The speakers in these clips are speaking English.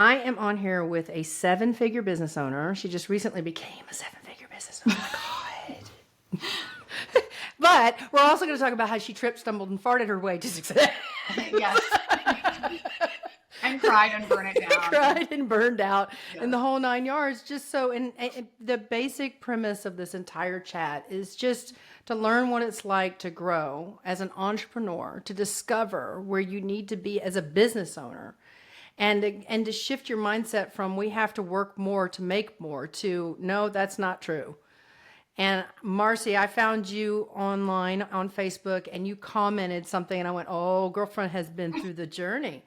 I am on here with a seven-figure business owner. She just recently became a seven-figure business owner. Oh my God. But we're also going to talk about how she tripped, stumbled, and farted her way to success. Yes. And cried and burned it down. Cried and burned out, and the whole nine yards. Just so, and the basic premise of this entire chat is just to learn what it's like to grow as an entrepreneur, to discover where you need to be as a business owner, and to shift your mindset from we have to work more to make more to no, that's not true. And Marcie, I found you online on Facebook and you commented something and I went, oh, girlfriend has been through the journey.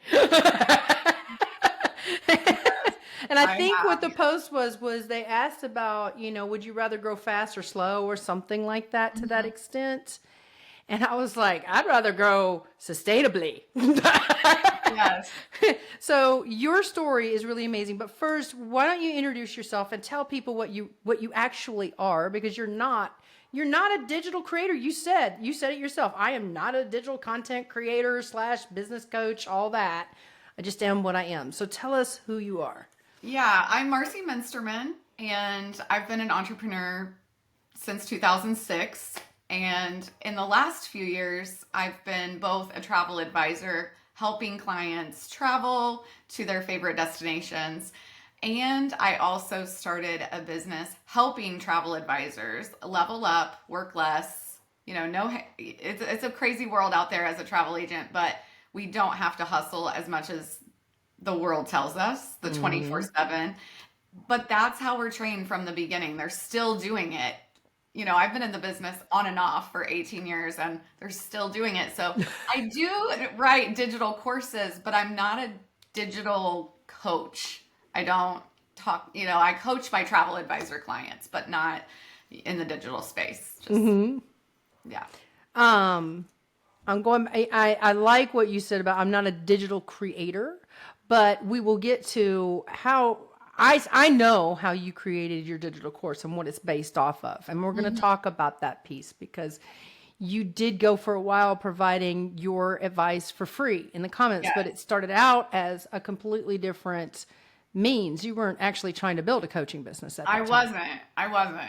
And I think what the post was they asked about, would you rather grow fast or slow or something like that to that extent? And I was like, I'd rather grow sustainably. Yes. So your story is really amazing. But first, why don't you introduce yourself and tell people what you actually are, because you're not a digital creator. You said it yourself. I am not a digital content creator / business coach, all that. I just am what I am. So tell us who you are. Yeah, I'm Marcie Muensterman, and I've been an entrepreneur since 2006. And in the last few years, I've been both a travel advisor, helping clients travel to their favorite destinations. And I also started a business helping travel advisors level up, work less. It's a crazy world out there as a travel agent, but we don't have to hustle as much as the world tells us, the 24/7. But that's how we're trained from the beginning. They're still doing it. I've been in the business on and off for 18 years and they're still doing it. So I do write digital courses, but I'm not a digital coach. I don't talk, I coach my travel advisor clients, but not in the digital space. Yeah. I like what you said about I'm not a digital creator, but we will get to how I know how you created your digital course and what it's based off of. And we're going to talk about that piece because you did go for a while providing your advice for free in the comments, but it started out as a completely different means. You weren't actually trying to build a coaching business at that time. I wasn't.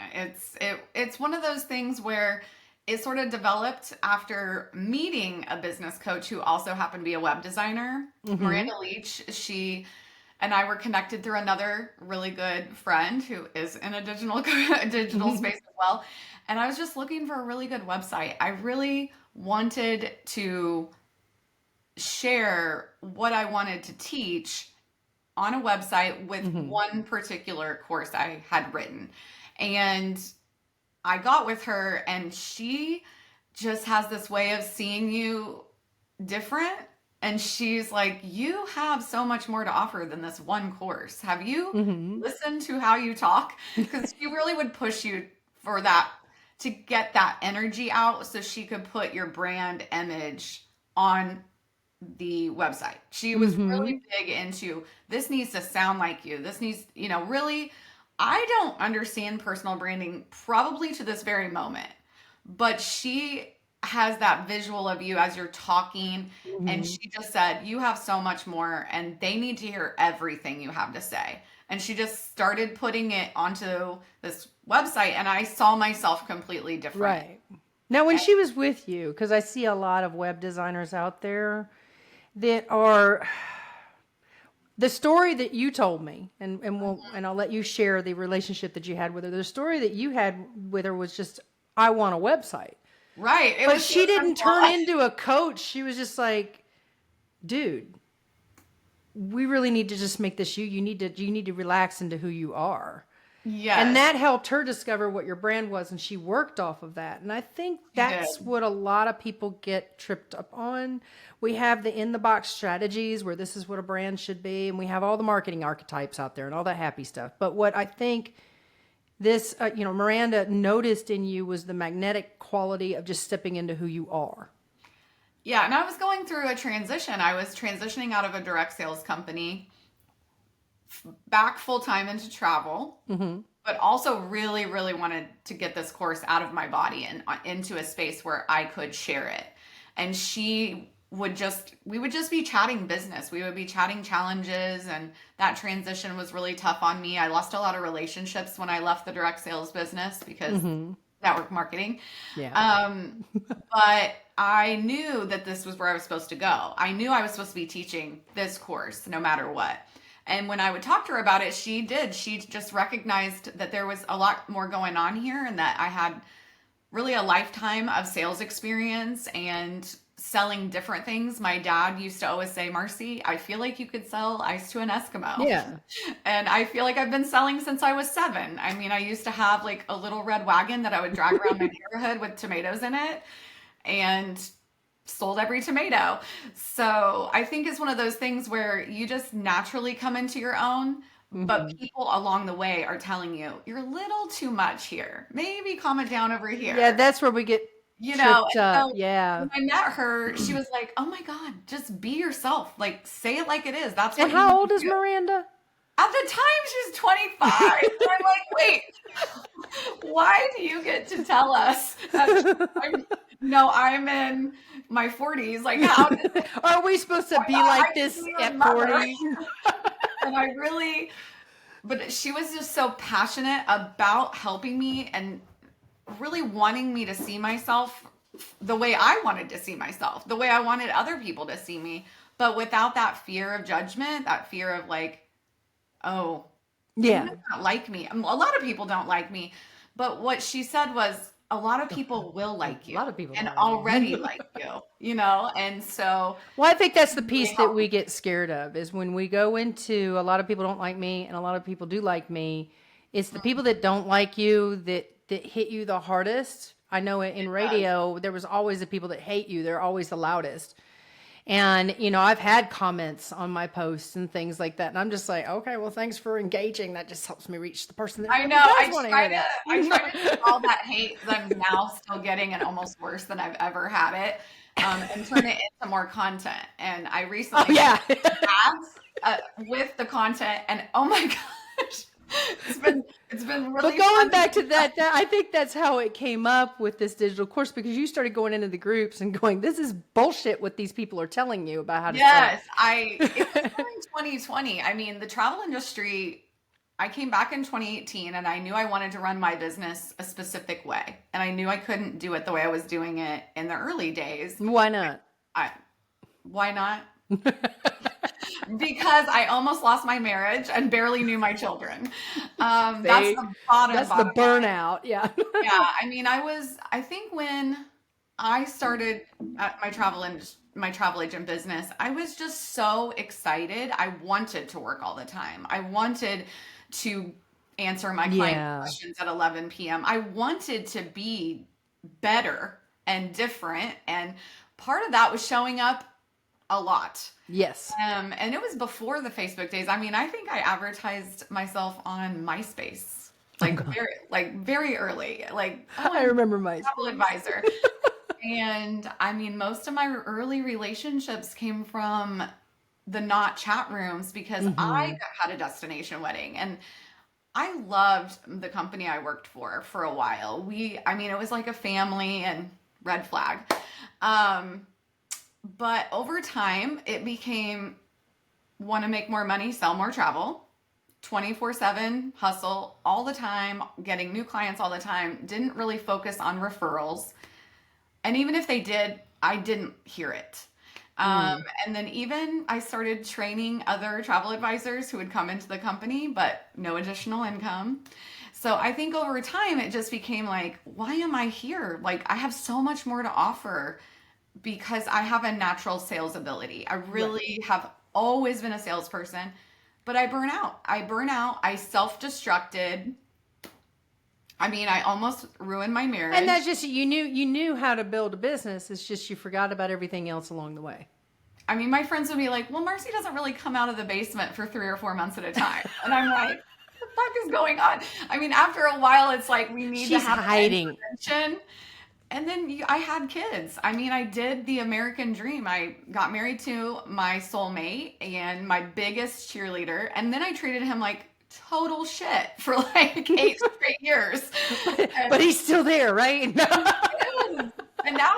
It's one of those things where it sort of developed after meeting a business coach who also happened to be a web designer, Miranda Leach. She and I were connected through another really good friend who is in a digital space as well. And I was just looking for a really good website. I really wanted to share what I wanted to teach on a website with one particular course I had written. And I got with her and she just has this way of seeing you different. And she's like, you have so much more to offer than this one course. Have you listened to how you talk? Because she really would push you for that, to get that energy out so she could put your brand image on the website. She was really big into this needs to sound like you. This needs, really, I don't understand personal branding probably to this very moment, but she has that visual of you as you're talking. And she just said, you have so much more and they need to hear everything you have to say. And she just started putting it onto this website and I saw myself completely different. Right. Now, when she was with you, because I see a lot of web designers out there that are the story that you told me, and I'll let you share the relationship that you had with her. The story that you had with her was just, I want a website. Right. But she didn't turn into a coach. She was just like, dude, we really need to just make this you. You need to relax into who you are. Yes. And that helped her discover what your brand was, and she worked off of that. And I think that's what a lot of people get tripped up on. We have the in-the-box strategies where this is what a brand should be, and we have all the marketing archetypes out there and all that happy stuff. But what I think this, Miranda noticed in you was the magnetic quality of just stepping into who you are. Yeah, and I was going through a transition. I was transitioning out of a direct sales company back full-time into travel, but also really, really wanted to get this course out of my body and into a space where I could share it. And she we would just be chatting business. We would be chatting challenges, and that transition was really tough on me. I lost a lot of relationships when I left the direct sales business because network marketing. Yeah. But I knew that this was where I was supposed to go. I knew I was supposed to be teaching this course no matter what. And when I would talk to her about it, she did. She just recognized that there was a lot more going on here, and that I had really a lifetime of sales experience and selling different things. My dad used to always say, Marcie, I feel like you could sell ice to an Eskimo. Yeah. And I feel like I've been selling since I was 7. I mean, I used to have like a little red wagon that I would drag around my neighborhood with tomatoes in it, and sold every tomato. So I think it's one of those things where you just naturally come into your own, but people along the way are telling you, you're a little too much here. Maybe calm it down over here. Yeah, that's where we get tripped up. So Yeah. when I met her, she was like, oh my God, just be yourself. Like, say it like it is. That's what And you how need old to is do. Miranda? At the time, she was 25. And I'm like, wait, why do you get to tell us that I'm in my 40s? Like, how Are we supposed to be like this at 40? And I really, but she was just so passionate about helping me and really wanting me to see myself the way I wanted to see myself, the way I wanted other people to see me, but without that fear of judgment, that fear of like, oh, Yeah. you don't like me. A lot of people don't like me, but what she said was, a lot of people will like you. A lot of people and don't like me. already like you, and so. Well, I think that's the piece that we get scared of, is when we go into a lot of people don't like me and a lot of people do like me. It's the people that don't like you that hit you the hardest. I know in radio, there was always the people that hate you. They're always the loudest. And, I've had comments on my posts and things like that. And I'm just like, okay, well, thanks for engaging. That just helps me reach the person that I know. does want to hear that. I try to take all that hate that I'm now still getting, and almost worse than I've ever had it, and turn it into more content. And I recently did ads with the content, and oh my gosh, it's been really But going fun. back to that, I think that's how it came up with this digital course, because you started going into the groups and going, this is bullshit what these people are telling you about how to Yes, sell. it was during 2020. I mean, the travel industry, I came back in 2018, and I knew I wanted to run my business a specific way. And I knew I couldn't do it the way I was doing it in the early days. Why not? Why not? Because I almost lost my marriage and barely knew my children. That's the bottom. That's the burnout. Yeah. Yeah. I mean, I think when I started at my travel agent business, I was just so excited. I wanted to work all the time. I wanted to answer my client questions at 11 p.m. I wanted to be better and different. And part of that was showing up a lot. Yes. And it was before the Facebook days. I mean, I think I advertised myself on MySpace, very early. Like, I remember my travel advisor. And I mean, most of my early relationships came from the not chat rooms, because I had a destination wedding, and I loved the company I worked for a while. It was like a family, and red flag. But over time, it became want to make more money, sell more travel, 24/7 hustle all the time, getting new clients all the time. Didn't really focus on referrals. And even if they did, I didn't hear it. And then even I started training other travel advisors who would come into the company, but no additional income. So I think over time, it just became like, why am I here? Like, I have so much more to offer, because I have a natural sales ability. I really have always been a salesperson, but I burn out. I self-destructed. I mean, I almost ruined my marriage. And that's just, you knew how to build a business. It's just you forgot about everything else along the way. I mean, my friends would be like, well, Marcie doesn't really come out of the basement for 3 or 4 months at a time. And I'm like, what the fuck is going on? I mean, after a while, it's like, we need to have hiding. attention. And then I had kids. I mean, I did the American dream. I got married to my soulmate and my biggest cheerleader. And then I treated him like total shit for like 8 straight years. But he's still there, right? And now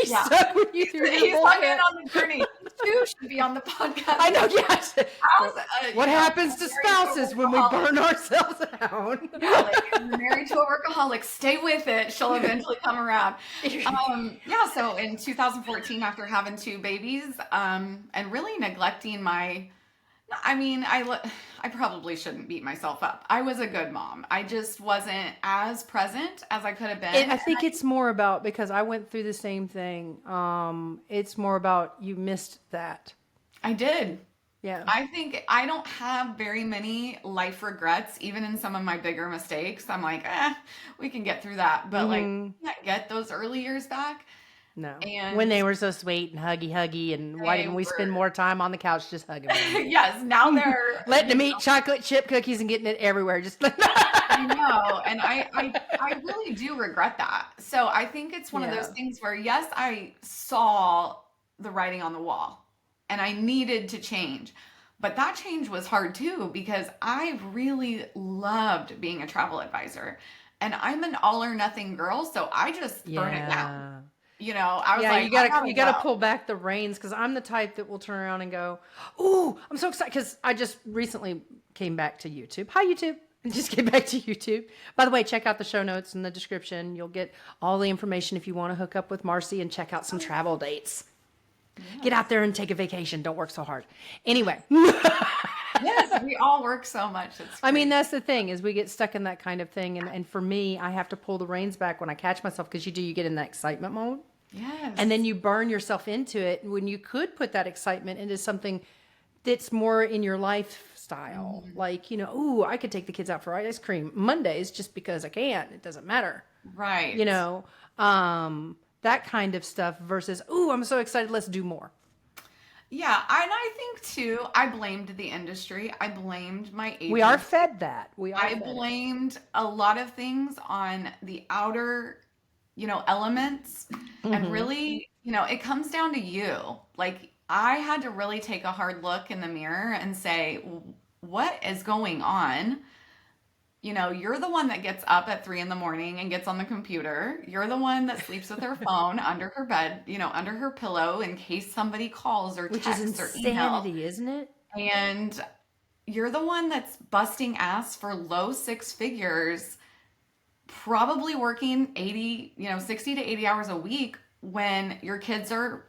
He Yeah. stuck with you through He's your hung in bullshit. on the journey. You too should be on the podcast. I know, yes. How's, What happens to married a spouses when we workaholic. burn ourselves out? Yeah, like if you're married to a workaholic, stay with it. She'll eventually come around. Yeah, so in 2014, after having two babies, and really neglecting I probably shouldn't beat myself up. I was a good mom. I just wasn't as present as I could have been. I think it's more about, because I went through the same thing. It's more about you missed that. I did. Yeah. I think I don't have very many life regrets, even in some of my bigger mistakes. I'm like, we can get through that. But like, can't get those early years back. No. And When they were so sweet and huggy, and why didn't we spend more time on the couch just hugging them? yes, now they're Letting them eat chocolate chip cookies and getting it everywhere. Just I know, and I really do regret that. So I think it's one of those things where, yes, I saw the writing on the wall and I needed to change. But that change was hard too, because I really loved being a travel advisor. And I'm an all or nothing girl, so I just burn it down. I was like, you gotta pull back the reins, because I'm the type that will turn around and go, "Ooh, I'm so excited!" Because I just recently came back to YouTube. Hi, YouTube. I just came back to YouTube. By the way, check out the show notes in the description. You'll get all the information if you want to hook up with Marcie and check out some travel dates. Yes. Get out there and take a vacation. Don't work so hard. Anyway. Yes, we all work so much. I mean, that's the thing, is we get stuck in that kind of thing. And for me, I have to pull the reins back when I catch myself, because you get in that excitement mode. Yes. And then you burn yourself into it when you could put that excitement into something that's more in your lifestyle. Mm-hmm. Like, ooh, I could take the kids out for ice cream Mondays just because I can. It doesn't matter. Right. That kind of stuff versus, ooh, I'm so excited, let's do more. Yeah, and I think too, I blamed the industry. I blamed my agent. We are fed that. I blamed a lot of things on the outer, elements. Mm-hmm. And really, it comes down to you. Like, I had to really take a hard look in the mirror and say, what is going on? You're the one that gets up at 3 a.m. and gets on the computer. You're the one that sleeps with her phone under her bed, under her pillow in case somebody calls or texts or emails. Which is insanity, isn't it? And you're the one that's busting ass for low six figures, probably working 60 to 80 hours a week when your kids are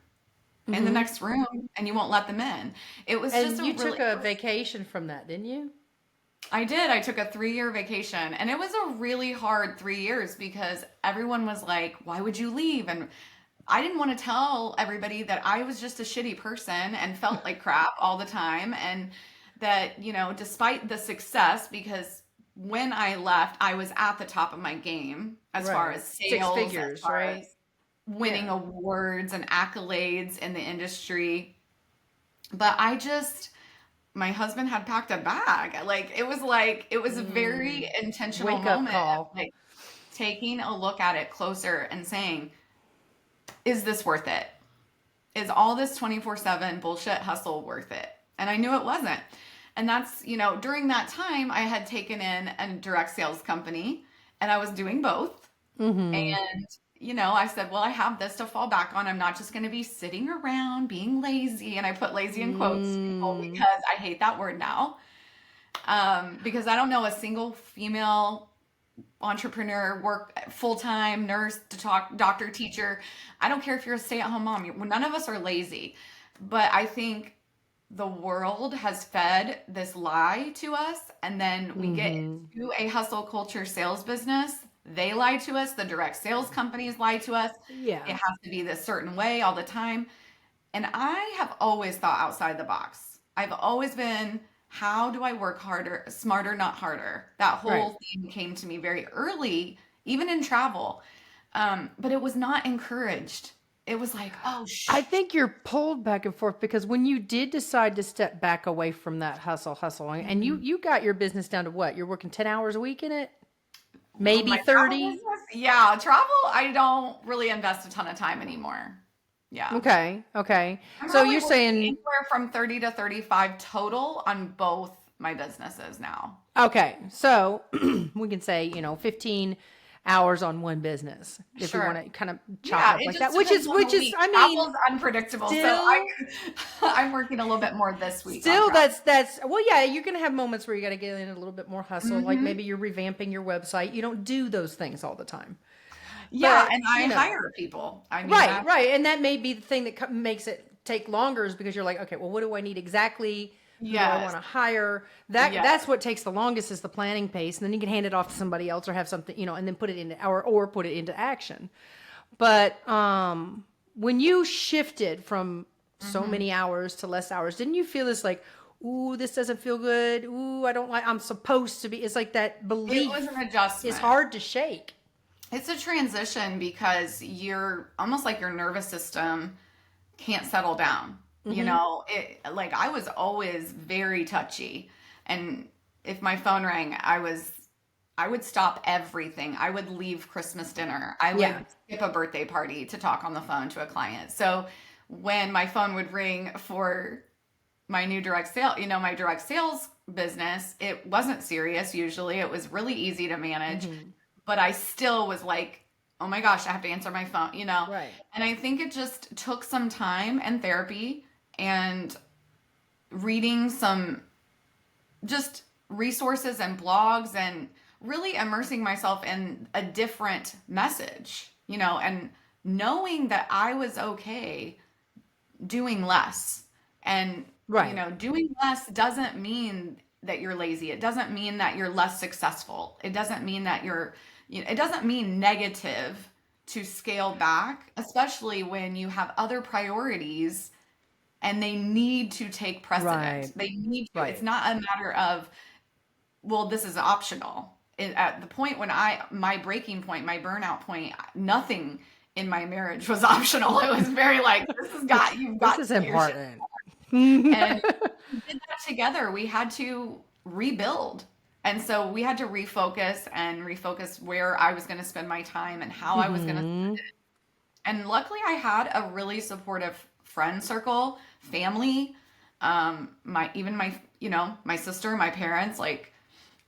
in the next room and you won't let them in. It was you took a vacation from that, didn't you? I did. I took a 3-year vacation, and it was a really hard 3 years because everyone was like, why would you leave? And I didn't want to tell everybody that I was just a shitty person and felt like crap all the time. And that, despite the success, because when I left, I was at the top of my game as far as sales, 6 figures, right? As winning awards and accolades in the industry. But my husband had packed a bag. It was a very intentional moment of taking a look at it closer and saying, is this worth it? Is all this 24/7 bullshit hustle worth it? And I knew it wasn't. And that's, during that time I had taken in a direct sales company and I was doing both. Mm-hmm. And I said, well, I have this to fall back on. I'm not just going to be sitting around being lazy. And I put lazy in quotes because I hate that word now. Because I don't know a single female entrepreneur, work full-time, nurse, doctor, teacher. I don't care if you're a stay-at-home mom. None of us are lazy. But I think the world has fed this lie to us. And then we get into a hustle culture sales business. They lie to us. The direct sales companies lie to us. Yeah. It has to be this certain way all the time. And I have always thought outside the box. I've always been, how do I work harder, smarter, not harder? That whole thing came to me very early, even in travel. But it was not encouraged. It was like, oh, shit. I think you're pulled back and forth because when you did decide to step back away from that hustle, and you got your business down to what? You're working 10 hours a week in it? Maybe 30? Yeah, travel, I don't really invest a ton of time anymore. Yeah. Okay. So you're saying anywhere from 30 to 35 total on both my businesses now. Okay. So we can say, 15 hours on one business if we Sure. want to kind of chop Yeah, up it like just that, which depends is on the week. I mean, Apple's unpredictable, so still I'm working a little bit more this week on still travel. that's well, yeah, you're gonna have moments where you got to get in a little bit more hustle, like Hmm. maybe you're revamping your website. You don't do those things all the time, Yeah, but and I you know. hire people. I mean, Right, that's right. And that may be the thing that makes it take longer, is because you're like, okay, well, what do I need exactly? Who do I yes, want to hire? yes. That's what takes the longest, is the planning pace. And then you can hand it off to somebody else, or have something, and then put it into or put it into action. But when you shifted from so Hmm. many hours to less hours, didn't you feel this like, ooh, this doesn't feel good. Ooh, I don't like, I'm supposed to be. It's like that It was belief an is adjustment. hard to shake. It's a transition because you're almost like your nervous system can't settle down. Mm-hmm. Like I was always very touchy. And if my phone rang, I would stop everything. I would leave Christmas dinner. I Yeah. would skip a birthday party to talk on the phone to a client. So when my phone would ring for my new my direct sales business, it wasn't serious usually. It was really easy to manage, Mm-hmm. but I still was like, oh my gosh, I have to answer my phone. Right. And I think it just took some time and therapy and reading some just resources and blogs and really immersing myself in a different message, and knowing that I was okay doing less. And, Right. doing less doesn't mean that you're lazy. It doesn't mean that you're less successful. It doesn't mean that it doesn't mean negative to scale back, especially when you have other priorities and they need to take precedent. Right. They need to. It's Right. not a matter of, well, this is optional. At the point when my breaking point, my burnout point, nothing in my marriage was optional. It was very like, you've This got is to get your shit. important. And we did that together. We had to rebuild. And so we had to refocus where I was going to spend my time and how I was going to. Hmm. And luckily, I had a really supportive friend circle, family, my sister, my parents. Like,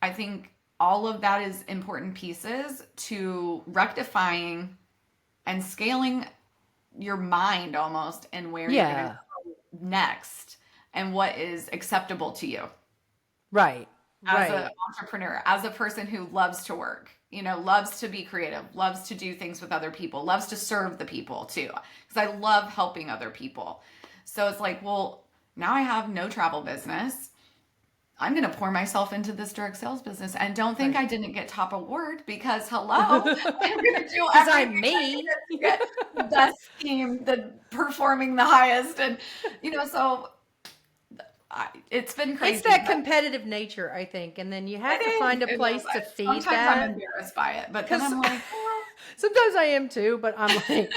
I think all of that is important pieces to rectifying and scaling your mind almost, and where you're going to Yeah. go next and what is acceptable to you Right. as an Right. entrepreneur, as a person who loves to work, loves to be creative, loves to do things with other people, loves to serve the people too, because I love helping other people. So it's like, well, now I have no travel business. I'm going to pour myself into this direct sales business, and don't think Right. I didn't get top award, because hello, I'm going to do Because I'm everything I me. can to get the best team, the performing the highest. And, so it's been It's crazy, that but competitive nature, I think. And then you have to it is. find a It place is. to feed Sometimes I'm that. embarrassed by it, but then Because I'm like, sometimes I am too, but I'm like,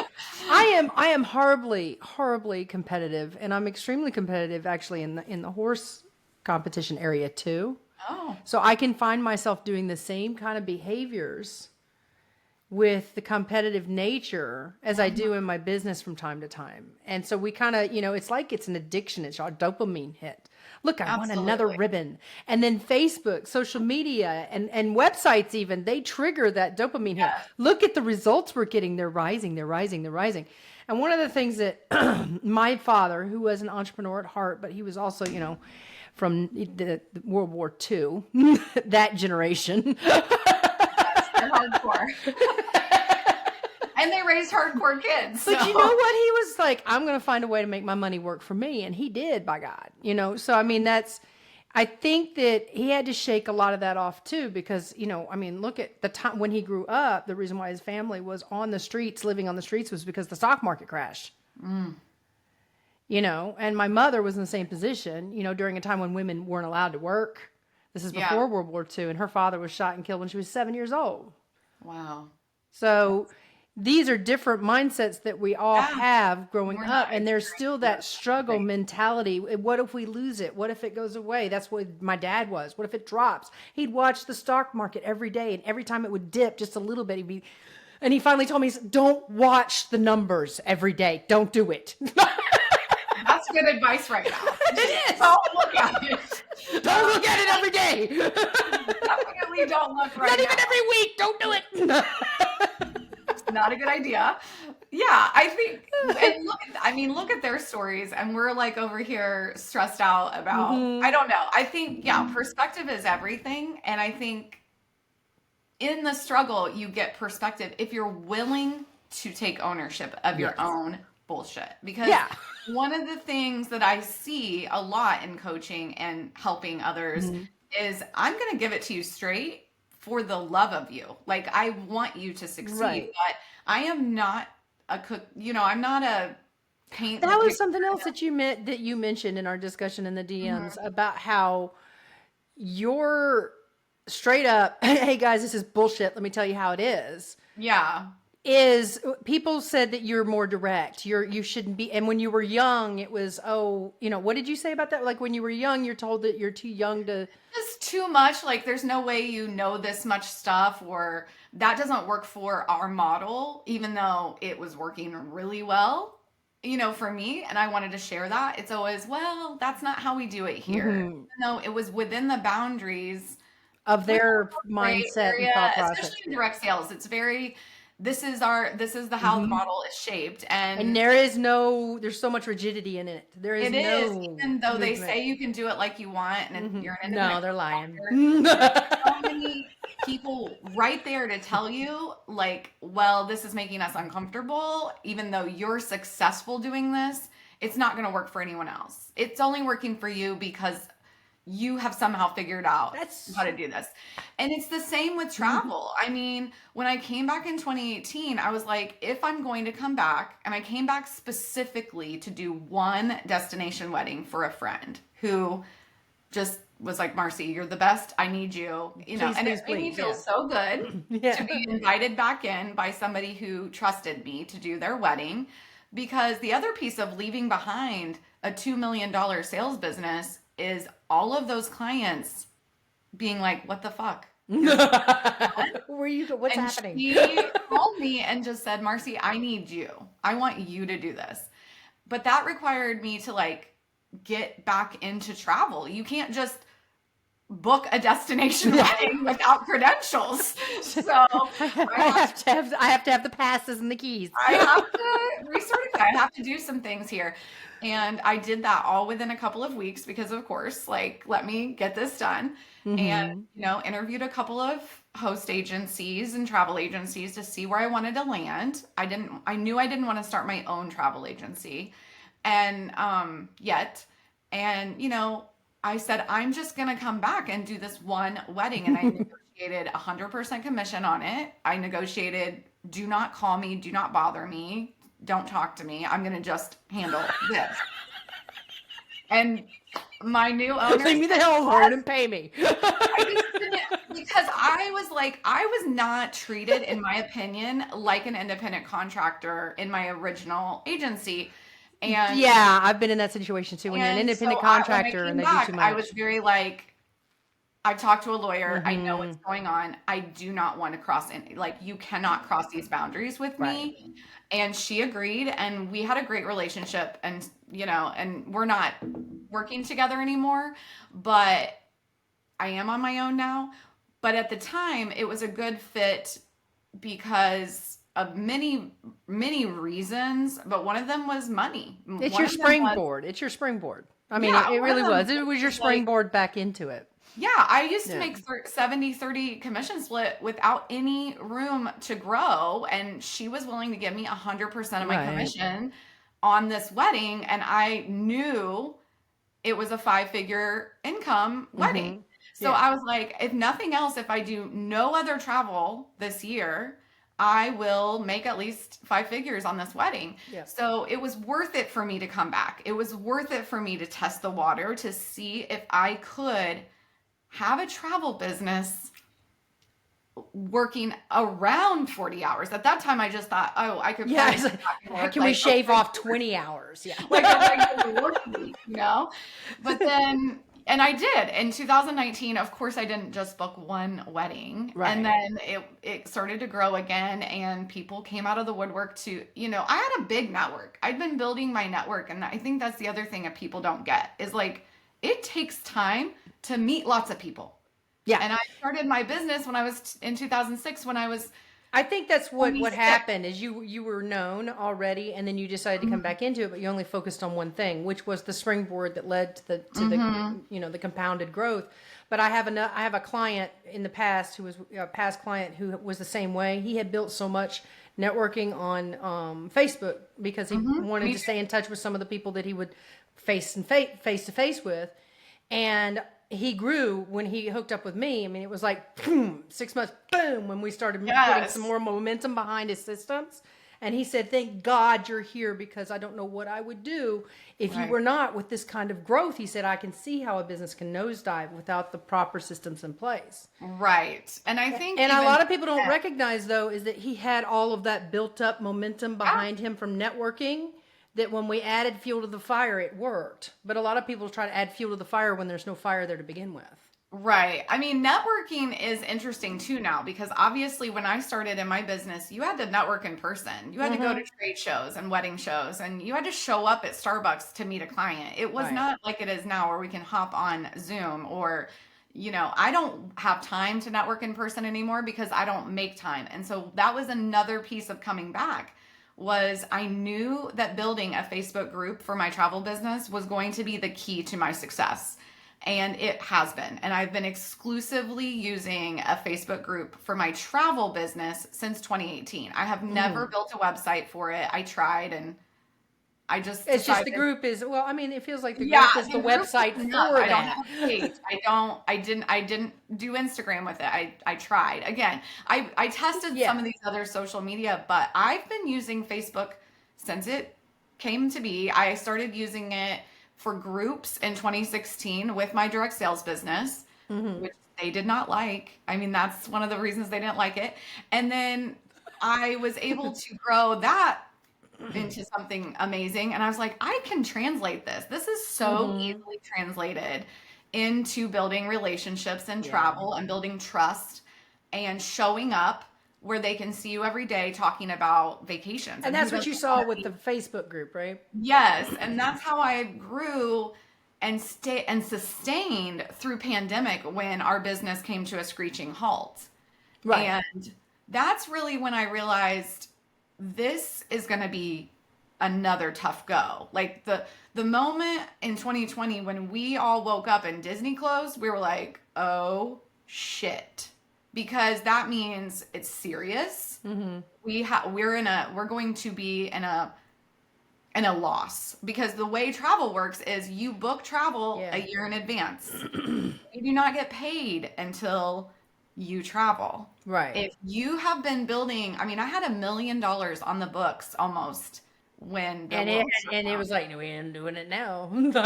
I am horribly, horribly competitive. And I'm extremely competitive actually in the horse competition area too. oh, So I can find myself doing the same kind of behaviors with the competitive nature as I do in my business from time to time. And so we kind of, it's like it's an addiction. It's our dopamine hit. Look, I want another absolutely. ribbon. And then Facebook, social media, and websites even, they trigger that dopamine hit. Yes. Look at the results we're getting. They're rising, they're rising, they're rising. And one of the things that my father, who was an entrepreneur at heart, but he was also, from the World War II, that generation. They're hardcore. And they raised hardcore kids. But So. you know what? He was like, I'm going to find a way to make my money work for me. And he did, by God. So, I mean, I think that he had to shake a lot of that off too, because, look at the time when he grew up, the reason why his family was on the streets, living on the streets, was because the stock market crashed. And my mother was in the same position, during a time when women weren't allowed to work. This is Yeah. before World War II, and her father was shot and killed when she was 7 years old. Wow. So these are different mindsets that we all Yeah. have growing We're up, not and there's still that experienced. struggle mentality. What if we lose it? What if it goes away? That's what my dad was. What if it drops? He'd watch the stock market every day, and every time it would dip just a little bit, and he finally told me, don't watch the numbers every day. Don't do it. That's good advice right now. It is. Don't look at it. Don't look at it every day. Definitely You don't look right Not even now. every week. Don't do it. Not a good idea. Yeah, I think, and look at their stories, and we're like over here stressed out about, I don't know. I think, yeah, perspective is everything. And I think in the struggle, you get perspective if you're willing to take ownership of your own bullshit. Because one of the things that I see a lot in coaching and helping others is I'm going to give it to you straight for the love of you. Like, I want you to succeed, but I am not a cook, I'm not a paint That the was picture. something else that you mentioned in our discussion in the DMs about how you're straight up, hey guys, this is bullshit. Let me tell you how it is. Yeah. Is people said that you're more direct. You shouldn't be. And when you were young, it was, what did you say about that? Like when you were young, you're told that you're too young to. Just too much. Like, there's no way you know this much stuff, or that doesn't work for our model, even though it was working really well, for me. And I wanted to share that. It's always, well, that's not how we do it here. Even though it was within the boundaries of their gray mindset area, and thought process. especially in direct sales. It's very, this is how the model is shaped. And there's so much rigidity in it. There is even though they say you can do it like you want, and you're an independent. No, they're lying. So many people right there to tell you, like, well, this is making us uncomfortable, even though you're successful doing this. It's not going to work for anyone else. It's only working for you because you have somehow figured out how to do this. And it's the same with travel. I mean, when I came back in 2018, I was like, if I'm going to come back, and I came back specifically to do one destination wedding for a friend who just was like, Marcie, you're the best. I need you. It made me feel so good to be invited back in by somebody who trusted me to do their wedding. Because the other piece of leaving behind a $2 million sales business is all of those clients being like, what the fuck? What's happening? She called me and just said, Marcie, I need you. I want you to do this. But that required me to get back into travel. You can't just book a destination wedding without credentials. So I have to have the passes and the keys. I have to recertify. I have to do some things here. And I did that all within a couple of weeks because, of course, let me get this done. And, interviewed a couple of host agencies and travel agencies to see where I wanted to land. I knew I didn't want to start my own travel agency and yet. And, I said, I'm just going to come back and do this one wedding. And I negotiated 100% commission on it. I negotiated, do not call me, do not bother me, don't talk to me. I'm going to just handle this. And my new owner, leave me the hell alone and pay me. I just didn't, because I was not treated, in my opinion, like an independent contractor in my original agency. And yeah, I've been in that situation too. When you're an independent contractor and they do too much. I was very I've talked to a lawyer. I know what's going on. I do not want to cross any, you cannot cross these boundaries with me. And she agreed, and we had a great relationship, and, and we're not working together anymore, but I am on my own now. But at the time, it was a good fit because of many, many reasons, but one of them was money. It's your springboard. It's your springboard. I mean, it really was. It was your springboard back into it. Yeah, I used to make 70-30 commission split without any room to grow, and she was willing to give me 100% of my commission on this wedding, and I knew it was a 5-figure income wedding. So I was like, if nothing else, if I do no other travel this year, I will make at least 5 figures on this wedding. Yeah. So it was worth it for me to come back. It was worth it for me to test the water to see if I could have a travel business working around 40 hours. At that time, I just thought, I could. Yeah, how can we shave off 20 hours? Yeah. Like a regular work week, But then, and I did. In 2019, of course, I didn't just book one wedding. Right. And then it started to grow again, and people came out of the woodwork to, I had a big network. I'd been building my network, and I think that's the other thing that people don't get is it takes time to meet lots of people. Yeah. And I started my business when I was in 2006 when I was I think that's what 26. happened is you were known already, and then you decided to come back into it, but you only focused on one thing, which was the springboard that led to the the compounded growth. But I have a client in the past who was a past client who was the same way. He had built so much networking on Facebook because he wanted Me to too. stay in touch with some of the people that he would face to face with. And he grew when he hooked up with me. I mean, it was like boom, 6 months, boom, when we started putting some Yes. more momentum behind his systems. And he said, "Thank God you're here because I don't know what I would do if you Right. were not with this kind of growth." He said, "I can see how a business can nosedive without the proper systems in place." Right. And I think And a even lot of people don't then, recognize, though, is that he had all of that built up momentum yeah. behind him from networking. That when we added fuel to the fire, it worked. But a lot of people try to add fuel to the fire when there's no fire there to begin with. Right. I mean, networking is interesting too now because obviously when I started in my business, you had to network in person. You had to go to trade shows and wedding shows and you had to show up at Starbucks to meet a client. It was Right. not like it is now where we can hop on Zoom or, I don't have time to network in person anymore because I don't make time. And so that was another piece of coming back was I knew that building a Facebook group for my travel business was going to be the key to my success. And it has been. And I've been exclusively using a Facebook group for my travel business since 2018. I have never built a website for it. I tried and I just It's just the decided, group is, well, I mean, it feels like the yeah, group is the the group is website enough. for I don't that. have a page. I didn't do Instagram with it. I tried. Again, I tested Yeah. some of these other social media, but I've been using Facebook since it came to be. I started using it for groups in 2016 with my direct sales business, which they did not like. I mean, that's one of the reasons they didn't like it. And then I was able to grow that into something amazing. And I was like, I can translate this. This is so easily translated into building relationships and Yeah. travel and building trust and showing up where they can see you every day talking about vacations And and who that's what doesn't you want saw to with be. the Facebook group, right? Yes, and that's how I grew and stay and sustained through pandemic when our business came to a screeching halt. Right. And that's really when I realized this is going to be another tough go. Like the moment in 2020 when we all woke up and Disney closed, we were like, "Oh shit." Because that means it's serious. We're going to be in a loss because the way travel works is you book travel a Yeah. year in advance. You do not get paid until you travel. Right. If you have been building, I mean, I had $1 million on the books almost when the And it world shut and it down. was like, "No, we ain't doing it now." And so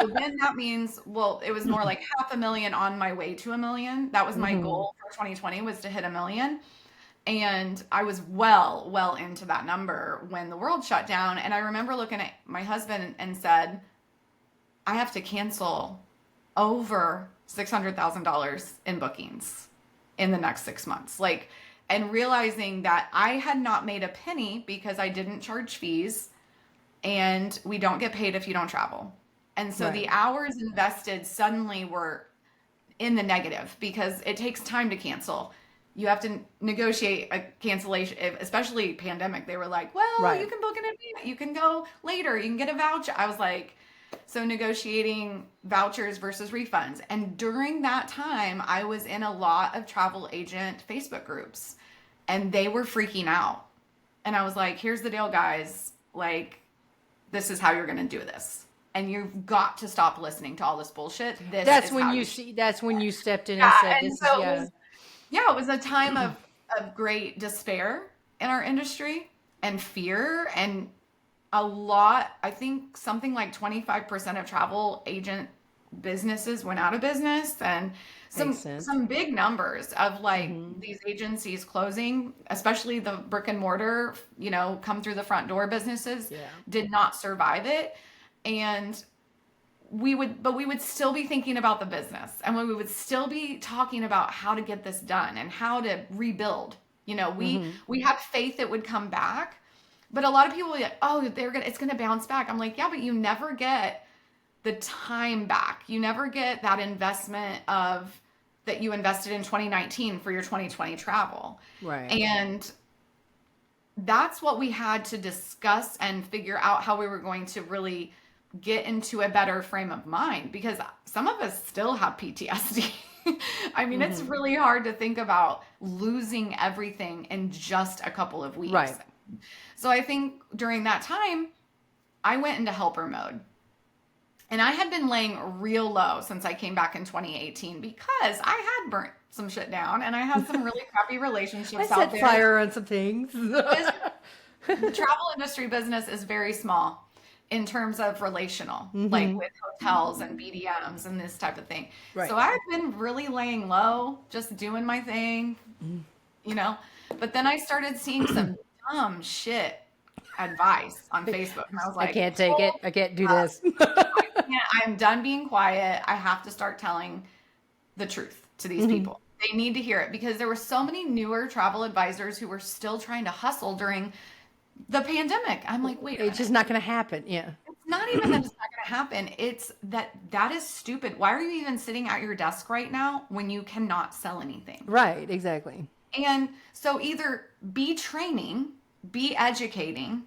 then that means, well, it was more like 500,000 on my way to 1 million. That was my Mhm. goal for 2020 was to hit 1 million. And I was well into that number when the world shut down. And I remember looking at my husband and said, I have to cancel over $600,000 in bookings in the next 6 months. Like, and realizing that I had not made a penny because I didn't charge fees and we don't get paid if you don't travel. And so Right. the hours invested suddenly were in the negative because it takes time to cancel. You have to negotiate a cancellation, especially pandemic. They were like, well, you Right. can book in advance, you can go later, you can get a voucher. I was like, so negotiating vouchers versus refunds. And during that time, I was in a lot of travel agent Facebook groups and they were freaking out. And I was like, here's the deal, guys. Like, this is how you're going to do this. And you've got to stop listening to all this bullshit. This That's is when how you you see that's when you stepped in and yeah, said, and "This is so yeah." it was a time of great despair in our industry and fear and a lot, I think something like 25% of travel agent businesses went out of business and Makes some sense. some big numbers of like Mhm. these agencies closing, especially the brick and mortar, come through the front door businesses Yeah. did not survive it. And we would still be thinking about the business and we would still be talking about how to get this done and how to rebuild. Mhm. We had faith it would come back, but a lot of people were like, oh, it's gonna bounce back. I'm like, yeah, but you never get the time back. You never get that investment of that you invested in 2019 for your 2020 travel. Right. And that's what we had to discuss and figure out how we were going to really get into a better frame of mind, because some of us still have PTSD. I mean, it's really hard to think about losing everything in just a couple of weeks. Right. So I think during that time, I went into helper mode. And I had been laying real low since I came back in 2018 because I had burnt some shit down and I had some really crappy relationships I out set there. fire on some things. The travel industry business is very small in terms of relational, like with hotels and BDMs and this type of thing. Right. So I've been really laying low, just doing my thing, you know. But then I started seeing some dumb shit advice on Facebook, and I was like, I can't take it. I can't do this. I'm done being quiet. I have to start telling the truth to these people. They need to hear it, because there were so many newer travel advisors who were still trying to hustle during the pandemic. I'm like, wait, It's just not going to happen. Yeah. it's not even that it's not going to happen. It's that is stupid. Why are you even sitting at your desk right now when you cannot sell anything? Right. Exactly. And so either be training, be educating,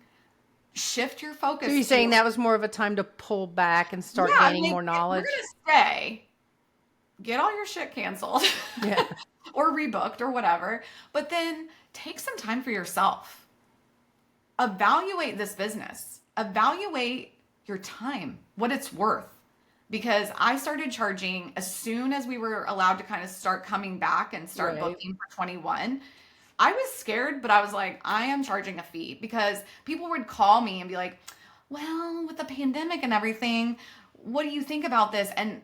shift your focus. So you're saying that was more of a time to pull back and start gaining like, more knowledge? We're going to say, get all your shit canceled Yeah. or rebooked or whatever, but then take some time for yourself. Evaluate this business. Evaluate your time, what it's worth. Because I started charging as soon as we were allowed to kind of start coming back and start Right. booking for 21. I was scared, but I was like, I am charging a fee, because people would call me and be like, well, with the pandemic and everything, what do you think about this? And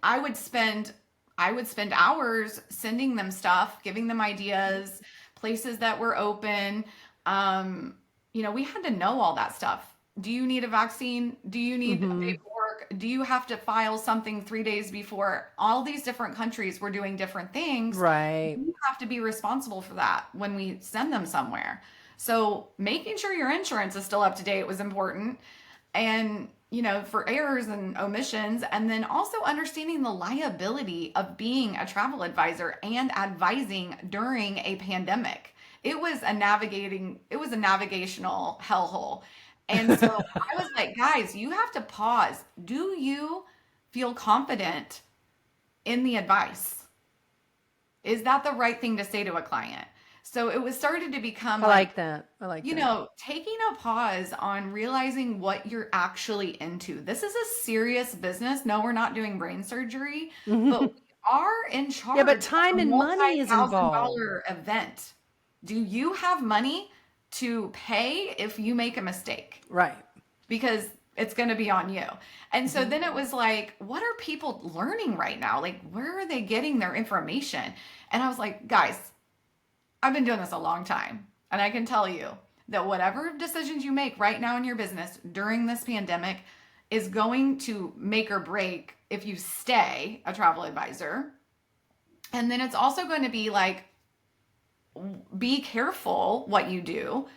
I would spend hours sending them stuff, giving them ideas, places that were open. We had to know all that stuff. Do you need a vaccine? Do you need paperwork? Do you have to file something 3 days before? All these different countries were doing different things. Right. You have to be responsible for that when we send them somewhere. So making sure your insurance is still up to date was important. And, for errors and omissions, and then also understanding the liability of being a travel advisor and advising during a pandemic. It was a navigational hellhole. And so I was like, guys, you have to pause. Do you feel confident in the advice? Is that the right thing to say to a client? So it was started to become I like that. taking a pause on realizing what you're actually into. This is a serious business. No, we're not doing brain surgery, but we are in charge. Yeah, but time and money is involved. $multi-thousand event. Do you have money to pay if you make a mistake? Right. Because it's going to be on you. And so then it was like, what are people learning right now? Like, where are they getting their information? And I was like, guys, I've been doing this a long time. And I can tell you that whatever decisions you make right now in your business during this pandemic is going to make or break if you stay a travel advisor. And then it's also going to be like, be careful what you do,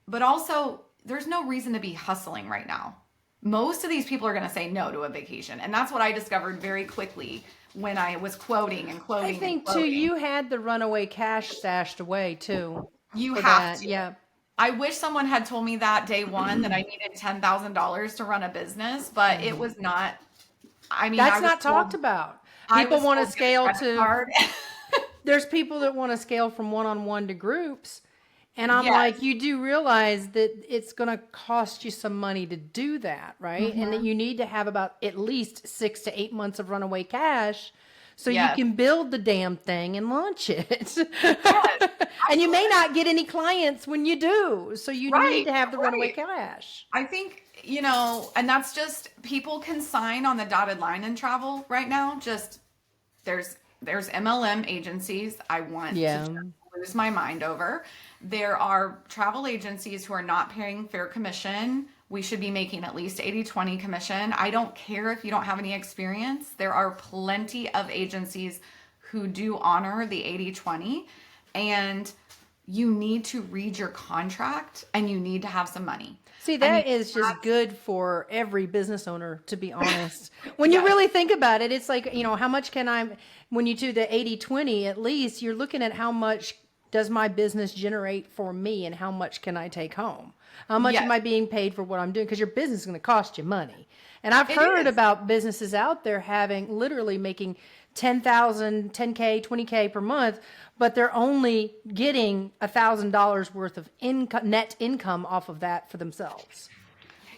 but also there's no reason to be hustling right now. Most of these people are going to say no to a vacation. And that's what I discovered very quickly when I was quoting. I think too, you had the runaway cash stashed away too. You have to. Yeah. I wish someone had told me that day one that I needed $10,000 to run a business, but it was not. I mean, that's not talked about. People want to scale to. There's people that want to scale from one-on-one to groups. And I'm like, you do realize that it's going to cost you some money to do that, right? And that you need to have about at least 6 to 8 months of runaway cash so you can build the damn thing and launch it. Yes, and you may not get any clients when you do. So you need to have the runaway cash. I think, and that's just, people can sign on the dotted line and travel right now. Just there's MLM agencies I want to just lose my mind over. There are travel agencies who are not paying fair commission. We should be making at least 80-20 commission. I don't care if you don't have any experience. There are plenty of agencies who do honor the 80-20. And, you need to read your contract and you need to have some money. See, I mean, that is just good for every business owner, to be honest. When you yes. really think about it, it's like, how much can when you do the 80-20, at least you're looking at how much does my business generate for me and how much can I take home? How much Yes. am I being paid for what I'm doing? Because your business is going to cost you money. And I've It heard is. about businesses out there literally making 10,000, 10K, 20K per month, but they're only getting $1,000 worth of net income off of that for themselves.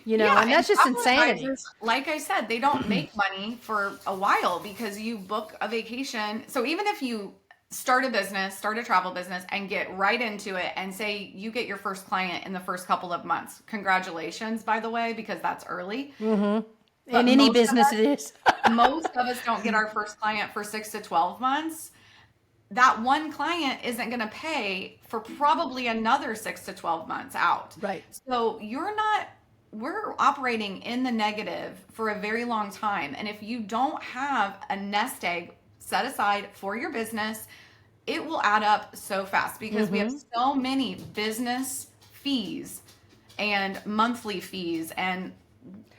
Yeah, And and that's just travel insanity. advisors, like I said, they don't make money for a while because you book a vacation. So even if you start a business, start a travel business, and get right into it, and say you get your first client in the first couple of months, congratulations, by the way, because that's early. In But any business, it is. most of us don't get our first client for 6 to 12 months. That one client isn't going to pay for probably another 6 to 12 months out. Right. So we're operating in the negative for a very long time. And if you don't have a nest egg set aside for your business, it will add up so fast because we have so many business fees and monthly fees and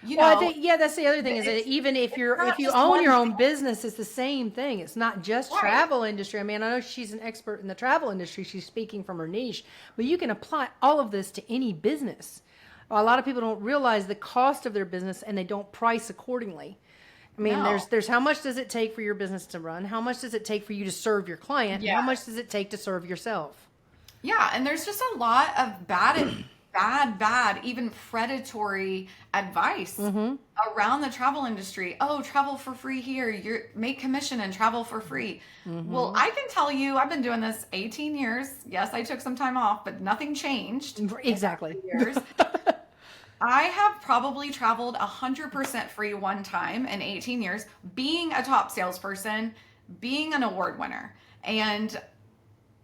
Well, I think, that's the other thing is that even if you just own one your own thing. business, it's the same thing. It's not just Right. travel industry. I mean, I know she's an expert in the travel industry. She's speaking from her niche, but you can apply all of this to any business. A lot of people don't realize the cost of their business and they don't price accordingly. I mean, No. there's how much does it take for your business to run? How much does it take for you to serve your client? And how Yeah. much does it take to serve yourself? Yeah, and there's just a lot of bad, even predatory advice around the travel industry. Oh, travel for free here. Make commission and travel for free. Well, I can tell you, I've been doing this 18 years. Yes, I took some time off, but nothing changed. Exactly. Years. I have probably traveled 100% free one time in 18 years, being a top salesperson, being an award winner. And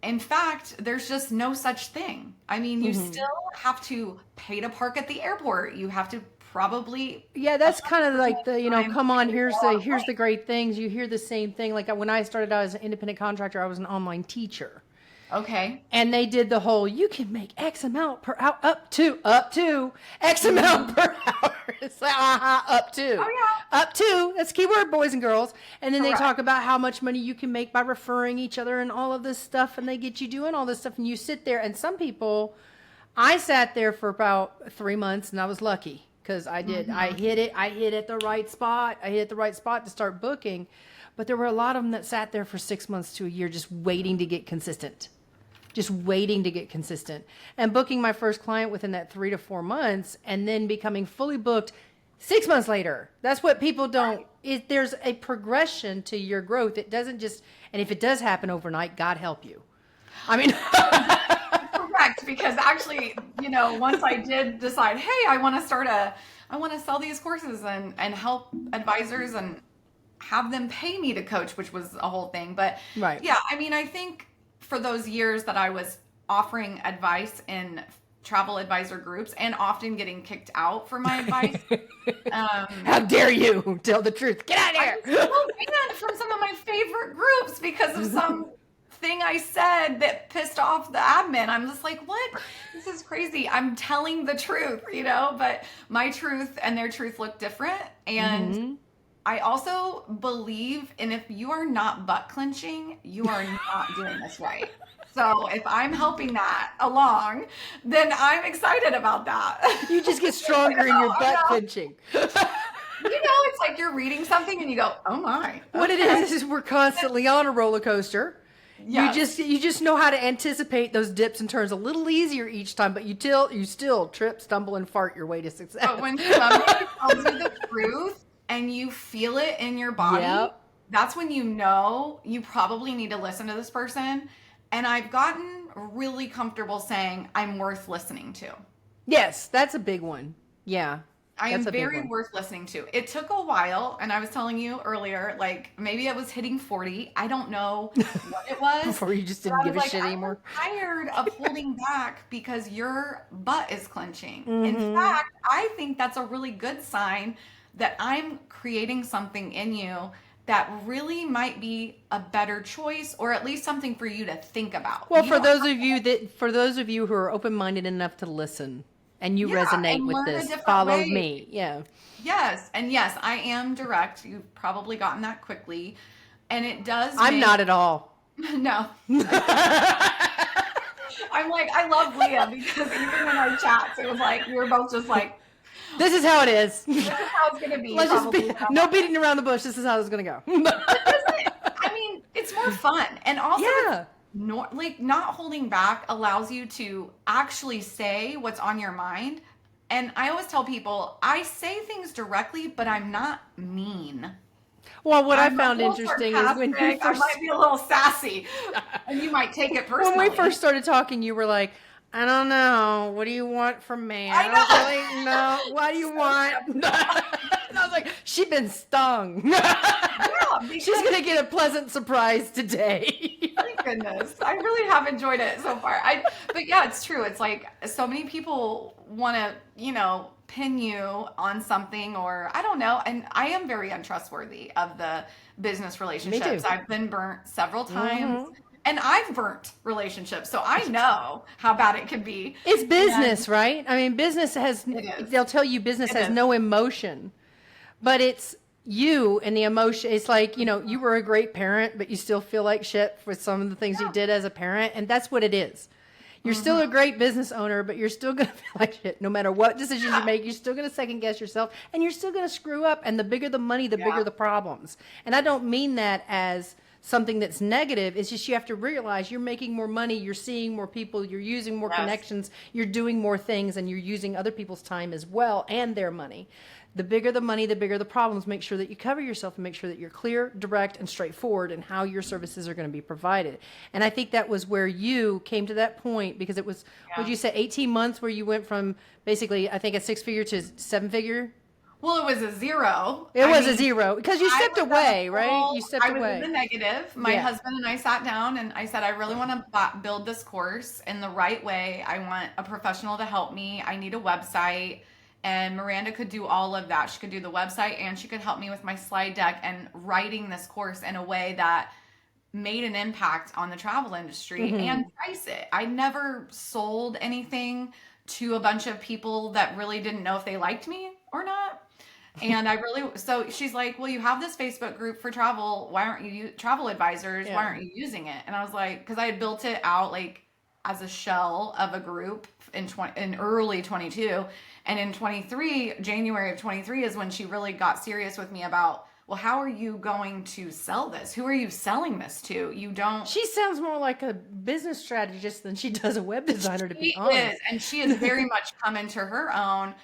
in fact, there's just no such thing. I mean, you still have to pay to park at the airport. You have to probably Yeah, that's kind of like the, time come on, to here's go on a the great things. You hear the same thing. Like when I started out as an independent contractor, I was an online teacher. Okay. And they did the whole, you can make X amount per hour, up to X amount per hour. It's like, up to. Oh, yeah. Up to. That's keyword, boys and girls. And then they Correct. talk about how much money you can make by referring each other and all of this stuff. And they get you doing all this stuff. And you sit there. And some people, I sat there for about 3 months and I was lucky because I did. I hit it. I hit at the right spot. I hit the right spot to start booking. But there were a lot of them that sat there for 6 months to a year just waiting to get consistent. Just waiting to get consistent and booking my first client within that 3 to 4 months and then becoming fully booked 6 months later. That's what people don't, there's a progression to your growth. It doesn't just, and if it does happen overnight, God help you. I mean, Correct. Because actually, once I did decide, hey, I want to sell these courses and help advisors and have them pay me to coach, which was a whole thing. But Right. yeah, I mean, I think for those years that I was offering advice in travel advisor groups and often getting kicked out for my advice. How dare you tell the truth? Get out of here. I'm so banned from some of my favorite groups because of some thing I said that pissed off the admin. I'm just like, what? This is crazy. I'm telling the truth, but my truth and their truth look different. And I also believe, and if you are not butt clenching, you are not doing this right. So if I'm helping that along, then I'm excited about that. You just get stronger in your butt clenching. It's like you're reading something and you go, oh my. What it is we're constantly on a roller coaster. Yes. You just know how to anticipate those dips and turns a little easier each time, but you still trip, stumble, and fart your way to success. But when somebody tells you the truth and you feel it in your body, Yep. that's when you know you probably need to listen to this person. And I've gotten really comfortable saying I'm worth listening to. Yes, that's a big one. Yeah. I am that's a big very one. worth listening to. It took a while, and I was telling you earlier, like maybe I was hitting 40. I don't know what it was. Before you just but didn't I give a was shit like, anymore. I'm tired of holding back because your butt is clenching. Mm-hmm. In fact, I think that's a really good sign that I'm creating something in you that really might be a better choice, or at least something for you to think about. Well, You for don't those have of you who are open-minded enough to listen and you Yeah, resonate and with learn a this, different follow way. me. Yeah. Yes, and yes, I am direct. You've probably gotten that quickly. And it does I'm make not at all. no. I'm like, I love Leah because even in our chats, it was like we were both just like, This is how it is. this is how it's gonna be, Let's just probably. be, When I'm no on there. beating around the bush. This is how it's going to go. But doesn't it? I mean, it's more fun, and also Yeah. like not holding back allows you to actually say what's on your mind. And I always tell people, I say things directly, but I'm not mean. Well, what I I'm a found little interesting is when you sarcastic. I first, might be a little sassy, and you might take it when we personally. first started talking, you were like, I don't know. What do you want from me? I I don't know. really know. What do you want? And I was like, she's been stung. Yeah, She's because going to get a pleasant surprise today. thank goodness. I really have enjoyed it so far. But yeah, it's true. It's like so many people want to, pin you on something, or I don't know. And I am very untrustworthy of the business relationships. too. I've been burnt several times. Mhm. And I've burnt relationships, so I know how bad it can be. It's business, And right? I mean, business has, it is. they'll tell you business It has is. no emotion, but it's you and the emotion. It's like, you were a great parent, but you still feel like shit for some of the things you did as a parent. And that's what it is. You're still a great business owner, but you're still going to feel like shit. No matter what decisions you make, you're still going to second guess yourself and you're still going to screw up. And the bigger the money, the bigger the problems. And I don't mean that as something that's negative. It's just you have to realize you're making more money, you're seeing more people, you're using more Yes. connections, you're doing more things, and you're using other people's time as well and their money. The bigger the money, the bigger the problems. Make sure that you cover yourself and make sure that you're clear, direct, and straightforward in how your services are going to be provided. And I think that was where you came to that point, because it was, would you say 18 months where you went from basically, I think, a 6-figure to 7-figure? Well, it was a zero. It I was a mean, zero because you I stepped was at away, a right? full- You stepped I was in the away. negative. My Yeah. husband and I sat down and I said, I really want to build this course in the right way. I want a professional to help me. I need a website. And Miranda could do all of that. She could do the website and she could help me with my slide deck and writing this course in a way that made an impact on the travel industry and price it. I never sold anything to a bunch of people that really didn't know if they liked me or not. And so she's like, well, you have this Facebook group for travel. Why aren't you travel advisors? Why Yeah. aren't you using it? And I was like, because I had built it out like as a shell of a group in early 22. And in 23, January of 23 is when she really got serious with me about, well, how are you going to sell this? Who are you selling this to? You don't. She sounds more like a business strategist than she does a web designer, to be She honest. is, and she has very much come into her own.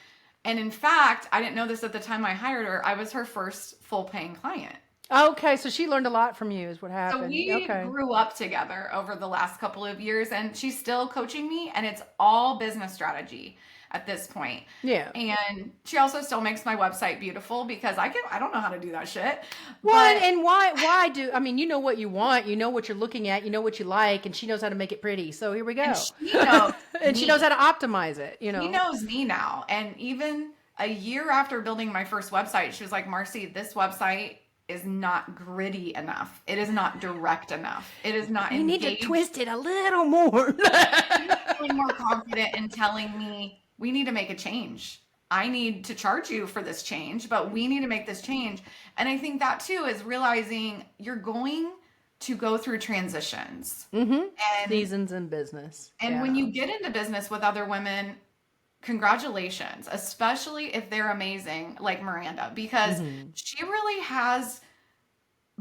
And in fact, I didn't know this at the time I hired her. I was her first full paying client. Okay, so she learned a lot from you, is what So happened. we Okay. grew up together over the last couple of years, and she's still coaching me, and it's all business strategy at this point. Yeah. And she also still makes my website beautiful because I don't know how to do that shit. Well, But and why do, I mean, you know what you want, you know what you're looking at, you know what you like, and she knows how to make it pretty. So here we go. and she knows And she me. knows how to optimize it, She knows me now. And even a year after building my first website, she was like, Marcie, this website is not gritty enough. It is not direct enough. It is not You need to engaged. twist it a little more. She's feeling more confident in telling me we need to make a change. I need to charge you for this change, but we need to make this change. And I think that too is realizing you're going to go through transitions. And Seasons in business. and when you get into business with other women, congratulations, especially if they're amazing like Miranda, because she really has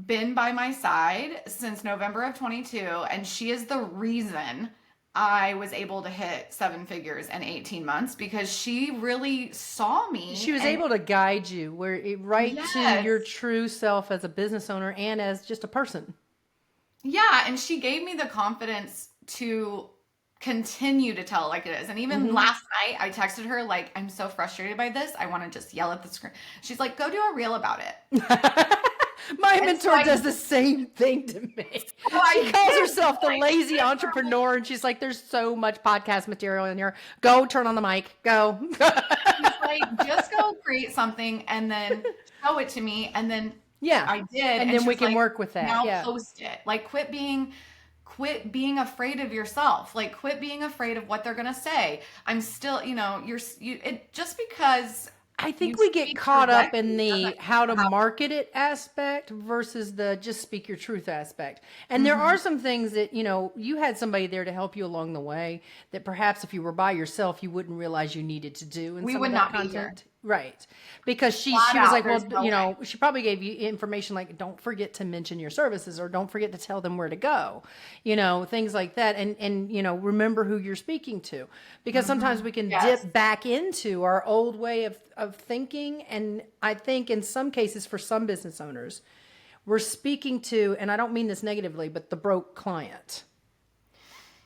been by my side since November of 22, and she is the reason I was able to hit 7 figures in 18 months because she really saw me. She was and- able to guide you right to Yes. your true self as a business owner and as just a person. Yeah, and she gave me the confidence to continue to tell it like it is. And even last night, I texted her, like, I'm so frustrated by this. I want to just yell at the screen. She's like, go do a reel about it. My It's mentor like- does the same thing to me. I She calls get herself the like, lazy entrepreneur, and she's like, there's so much podcast material in here. Go turn on the mic. Go. She's like, just go create something and then show it to me. And then Yeah. I did. And And then she we was can like, work with that. now Yeah. post it. Like, quit being afraid of yourself. Like, quit being afraid of what they're going to say. I'm still, just because I you think we get speak caught up in directly the doesn't how to have, market it aspect versus the just speak your truth aspect. And there Mhm. are some things that, you had somebody there to help you along the way that perhaps if you were by yourself, you wouldn't realize you needed to do in We some of would that not be here. content. Right. Because she Flat she was out. like, There's well, no way. she probably gave you information like don't forget to mention your services or don't forget to tell them where to go. Things like that and remember who you're speaking to. Because sometimes we can Yes. dip back into our old way of thinking. And I think in some cases for some business owners, we're speaking to, and I don't mean this negatively, but the broke client.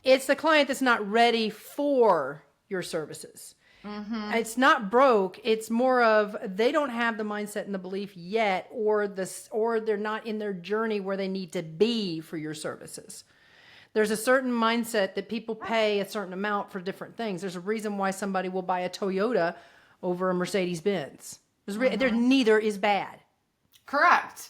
It's the client that's not ready for your services. Mm-hmm. It's not broke. It's more of they don't have the mindset and the belief yet, or they're not in their journey where they need to be for your services. There's a certain mindset that people pay a certain amount for different things. There's a reason why somebody will buy a Toyota over a Mercedes Benz. There neither is bad. Correct.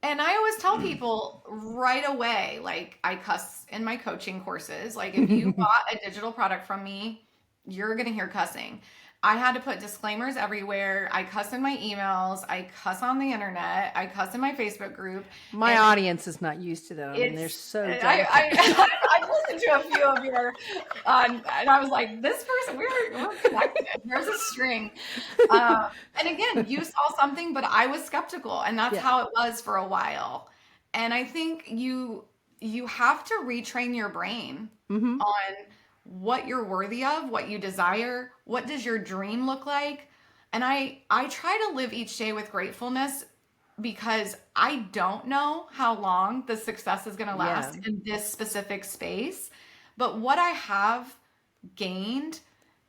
And I always tell people right away, like I cuss in my coaching courses. Like if you bought a digital product from me, you're going to hear cussing. I had to put disclaimers everywhere. I cuss in my emails. I cuss on the internet. I cuss in my Facebook group. My And audience is not used to that. I mean, they're it's so I, delicate. I've listened to a few of your and I was like, this person, we're connected. There's a string. And again, you saw something, but I was skeptical, and that's Yeah. how it was for a while. And I think you have to retrain your brain Mm-hmm. on what you're worthy of, what you desire, what does your dream look like. And I try to live each day with gratefulness because I don't know how long the success is going to Yeah. last in this specific space. But what I have gained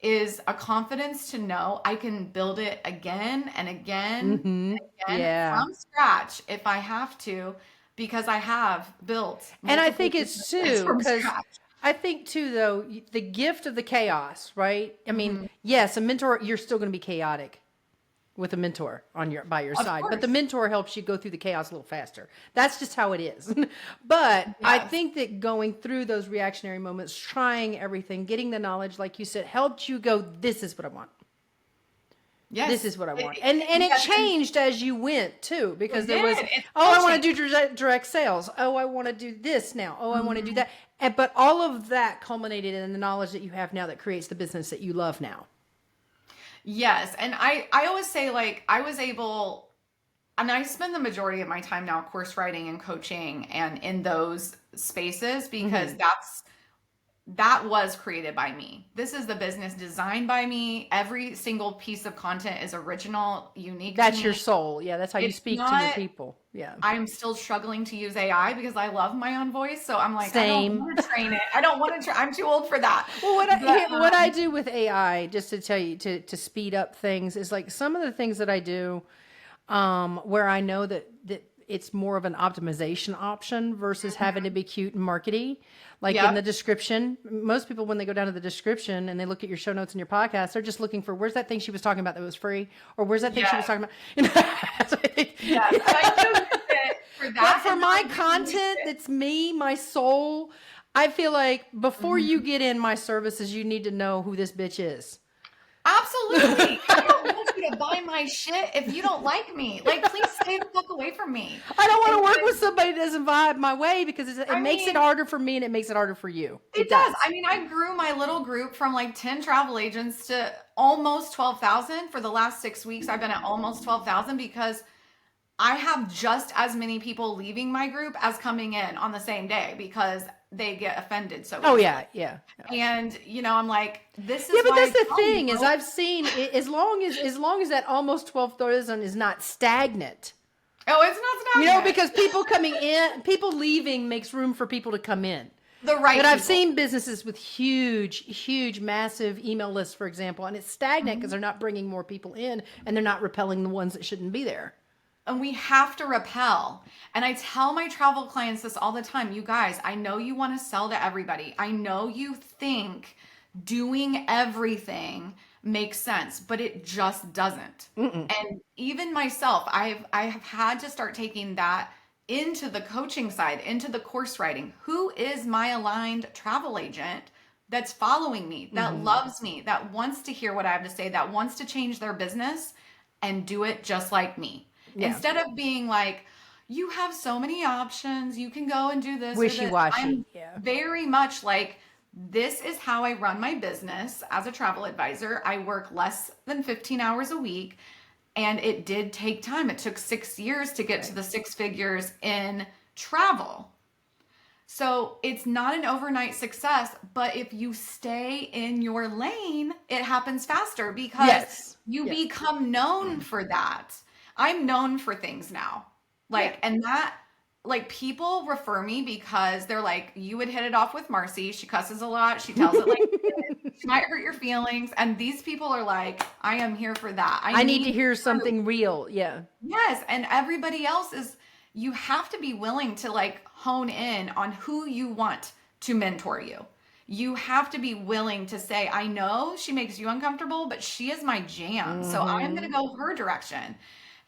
is a confidence to know I can build it again and again Mm-hmm. and again Yeah. from scratch if I have to, because I have built And I multiple think it's businesses too, from because scratch. I think too, though, the gift of the chaos, right? I mean, Mhm. yes, a mentor, you're still going to be chaotic with a mentor by your Of side, but the course. mentor helps you go through the chaos a little faster. That's just how it is. But I Yes. think that going through those reactionary moments, trying everything, getting the knowledge, like you said, helped you go, this is what I want. This Yes. is what I want. It, And it yes. And changed as you went too, because it there did. was, It's oh, I still want to changing. do direct sales. Oh, I want to do this now. Oh, I want to do Mhm. that. But all of that culminated in the knowledge that you have now that creates the business that you love now. Yes. And I always say, like, I was able, and I spend the majority of my time now course writing and coaching and in those spaces because Mm-hmm. that was created by me. This is the business designed by me. Every single piece of content is original, unique to That's your me. soul. Yeah, that's how you It's speak to your not, people. Yeah. I'm still struggling to use AI because I love my own voice. So I'm like, I don't Same. want to train it. I don't want to, I'm too old for that. Well, But, what I do with AI, just to tell you to speed up things, is like some of the things that I do, where I know that it's more of an optimization option versus having to be cute and markety. Like in the yep. description, most people when they go down to the description and they look at your show notes and your podcast, they're just looking for where's that thing she was talking about that was free, or where's that thing she was Yes. talking about. You know? Yes. And I do use it for But that. for And then my I do use content, it. that's me, my soul. I feel like before you Mhm. get in my services, you need to know who this bitch is. Absolutely. I don't want you to buy my shit if you don't like me. Like, please stay the fuck away from me. I don't want to work And with somebody that doesn't vibe my way because it I makes it mean, harder for me and it makes it harder for you. it It does. does. I mean, I grew my little group from like 10 travel agents to almost 12,000 for the last 6 weeks. I've been at almost 12,000 because I have just as many people leaving my group as coming in on the same day because they get offended so Oh easily. yeah. And I'm like, this Yeah, is but why I that's the tell thing is you. I've seen as long as that almost 12,000 is not stagnant. Oh, it's not stagnant. Because people coming in, people leaving makes room for people to come in. The right But I've people. seen businesses with huge, massive email lists, for example, and it's stagnant because they're not bringing more people in and they're not repelling the ones that shouldn't be there. And we have to repel. And I tell my travel clients this all the time. You guys, I know you want to sell to everybody. I know you think doing everything makes sense, but it just doesn't. And even myself, I have had to start taking that into the coaching side, into the course writing. Who is my aligned travel agent that's following me, that loves me, that wants to hear what I have to say, that wants to change their business and do it just like me? Yeah. Instead of being like, you have so many options, you can go and do this or this. Wishy-washy. I'm Yeah. very much like, this is how I run my business as a travel advisor. I work less than 15 hours a week, and it did take time. It took 6 years to get to the 6 figures in travel. So it's not an overnight success, but if you stay in your lane, it happens faster because you become known for that. I'm known for things now. And that, people refer me because they're like, you would hit it off with Marcie. She cusses a lot. She tells it like she might hurt your feelings. And these people are like, I am here for that. I need to hear something real. Yeah. Yes. And everybody else is, you have to be willing to hone in on who you want to mentor you. You have to be willing to say, I know she makes you uncomfortable, but she is my jam. So I'm going to go her direction.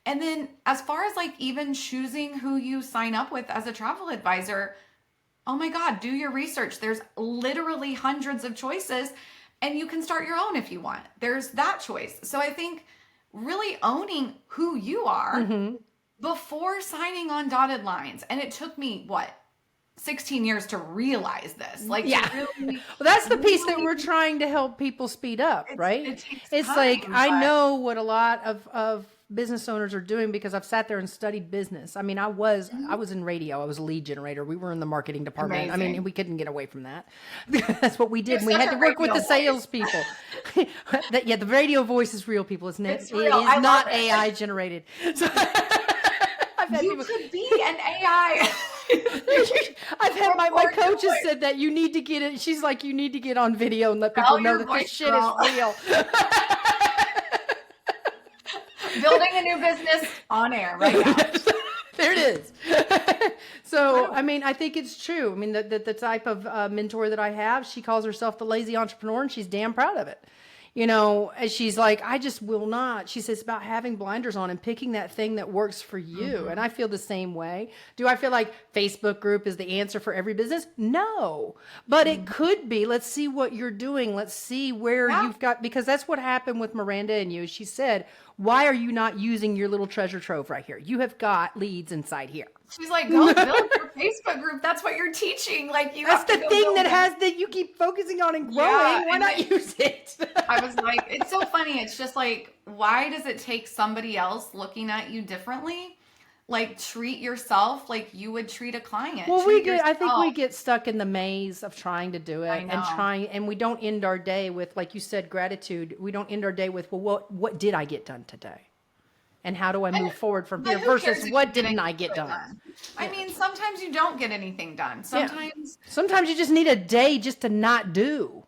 And then as far as even choosing who you sign up with as a travel advisor, oh my God, do your research. There's literally hundreds of choices, and you can start your own if you want. There's that choice. So I think really owning who you are before signing on dotted lines. And it took me, 16 years to realize this. Well, that's the piece that we're trying to help people speed up, right? It's I know what a lot of business owners are doing because I've sat there and studied business. I mean, I was in radio. I was a lead generator. We were in the marketing department. Amazing. I mean, we couldn't get away from that. That's what we did. We had to work with the salespeople. The radio voice is real, people, isn't it? It's real. It is not AI generated. So you could be an AI. I've had my coach has said that you need to get it. She's like, you need to get on video and let people know that this shit is real. Building a new business on air right now. There it is. So, I mean, I think it's true. I mean, the type of mentor that I have, she calls herself the lazy entrepreneur, and she's damn proud of it. And she's like, I just will not. She says, about having blinders on and picking that thing that works for you. And I feel the same way. Do I feel like Facebook group is the answer for every business? No, but it could be. Let's see what you're doing. Let's see where you've got, because that's what happened with Miranda and you. She said, why are you not using your little treasure trove right here? You have got leads inside here. She's like, go build your Facebook group. That's what you're teaching. That's the thing that you keep focusing on and growing. Yeah, why not use it? I was like, it's so funny. It's just why does it take somebody else looking at you differently? Treat yourself like you would treat a client. Well, I think we get stuck in the maze of trying to do it and we don't end our day with, like you said, gratitude. We don't end our day with, well, what did I get done today? And how do I move forward from here versus what didn't I get done? I mean, sometimes you don't get anything done. Sometimes you just need a day just to not do.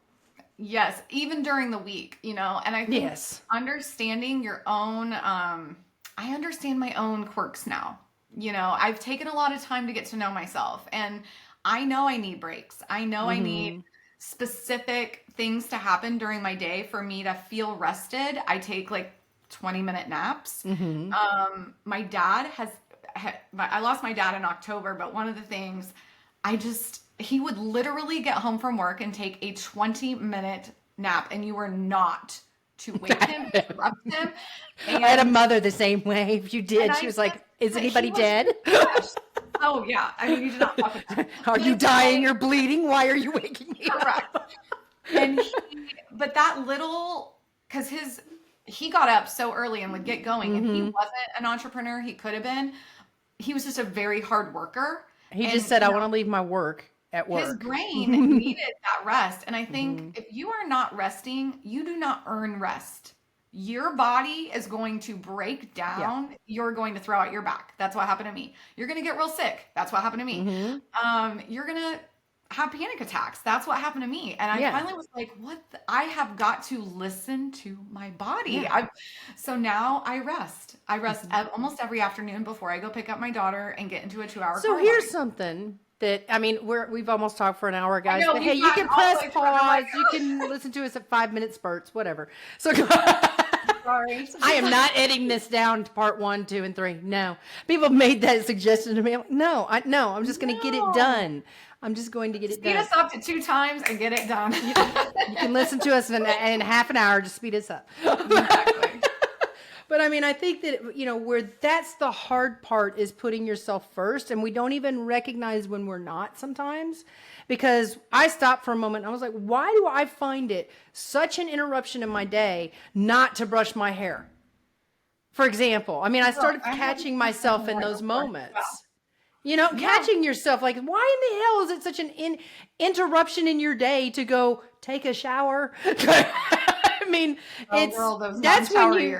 Yes, even during the week, and I think understanding your own, I understand my own quirks now. I've taken a lot of time to get to know myself, and I know I need breaks. I know I need specific things to happen during my day for me to feel rested. I take 20-minute naps. My dad I lost my dad in October, but one of the things he would literally get home from work and take a 20-minute nap, and you were not to wake him, interrupt him. I had a mother the same way. If you did, she was like, is anybody dead? Oh yeah. I mean, you did not fuck with that. Are you dying or bleeding? Why are you waking me up? Correct. And but that little, because he got up so early and would get going, and he wasn't an entrepreneur. He could have been. He was just a very hard worker. He just said, I want to leave my work at work. His brain needed that rest. And I think if you are not resting, you do not earn rest. Your body is going to break down. Yeah. You're going to throw out your back. That's what happened to me. You're going to get real sick. That's what happened to me. You're going to have panic attacks. That's what happened to me. And I finally was like, I have got to listen to my body. Yeah. So now I rest. I rest almost every afternoon before I go pick up my daughter and get into a 2-hour So here's something. that, I mean, we've almost talked for an hour, guys, know, but we've hey, you gotten can all the press way through, and I'm pause. like, You can listen to us at 5-minute spurts, whatever. So sorry. I am not editing this down to part 1, 2, and 3. No, people have made that suggestion to me. I'm like, no, I'm just going to get it done. I'm just going to get it Speed done. us up to 2 times and get it done. You can listen to us in half an hour. Just speed us up. Exactly. But I mean, I think that, where that's the hard part is putting yourself first. And we don't even recognize when we're not sometimes, because I stopped for a moment. And I was like, why do I find it such an interruption in my day not to brush my hair? For example, I mean, I started catching myself in those moments. Catching yourself like, why in the hell is it such an interruption in your day to go take a shower? I mean, that's when you.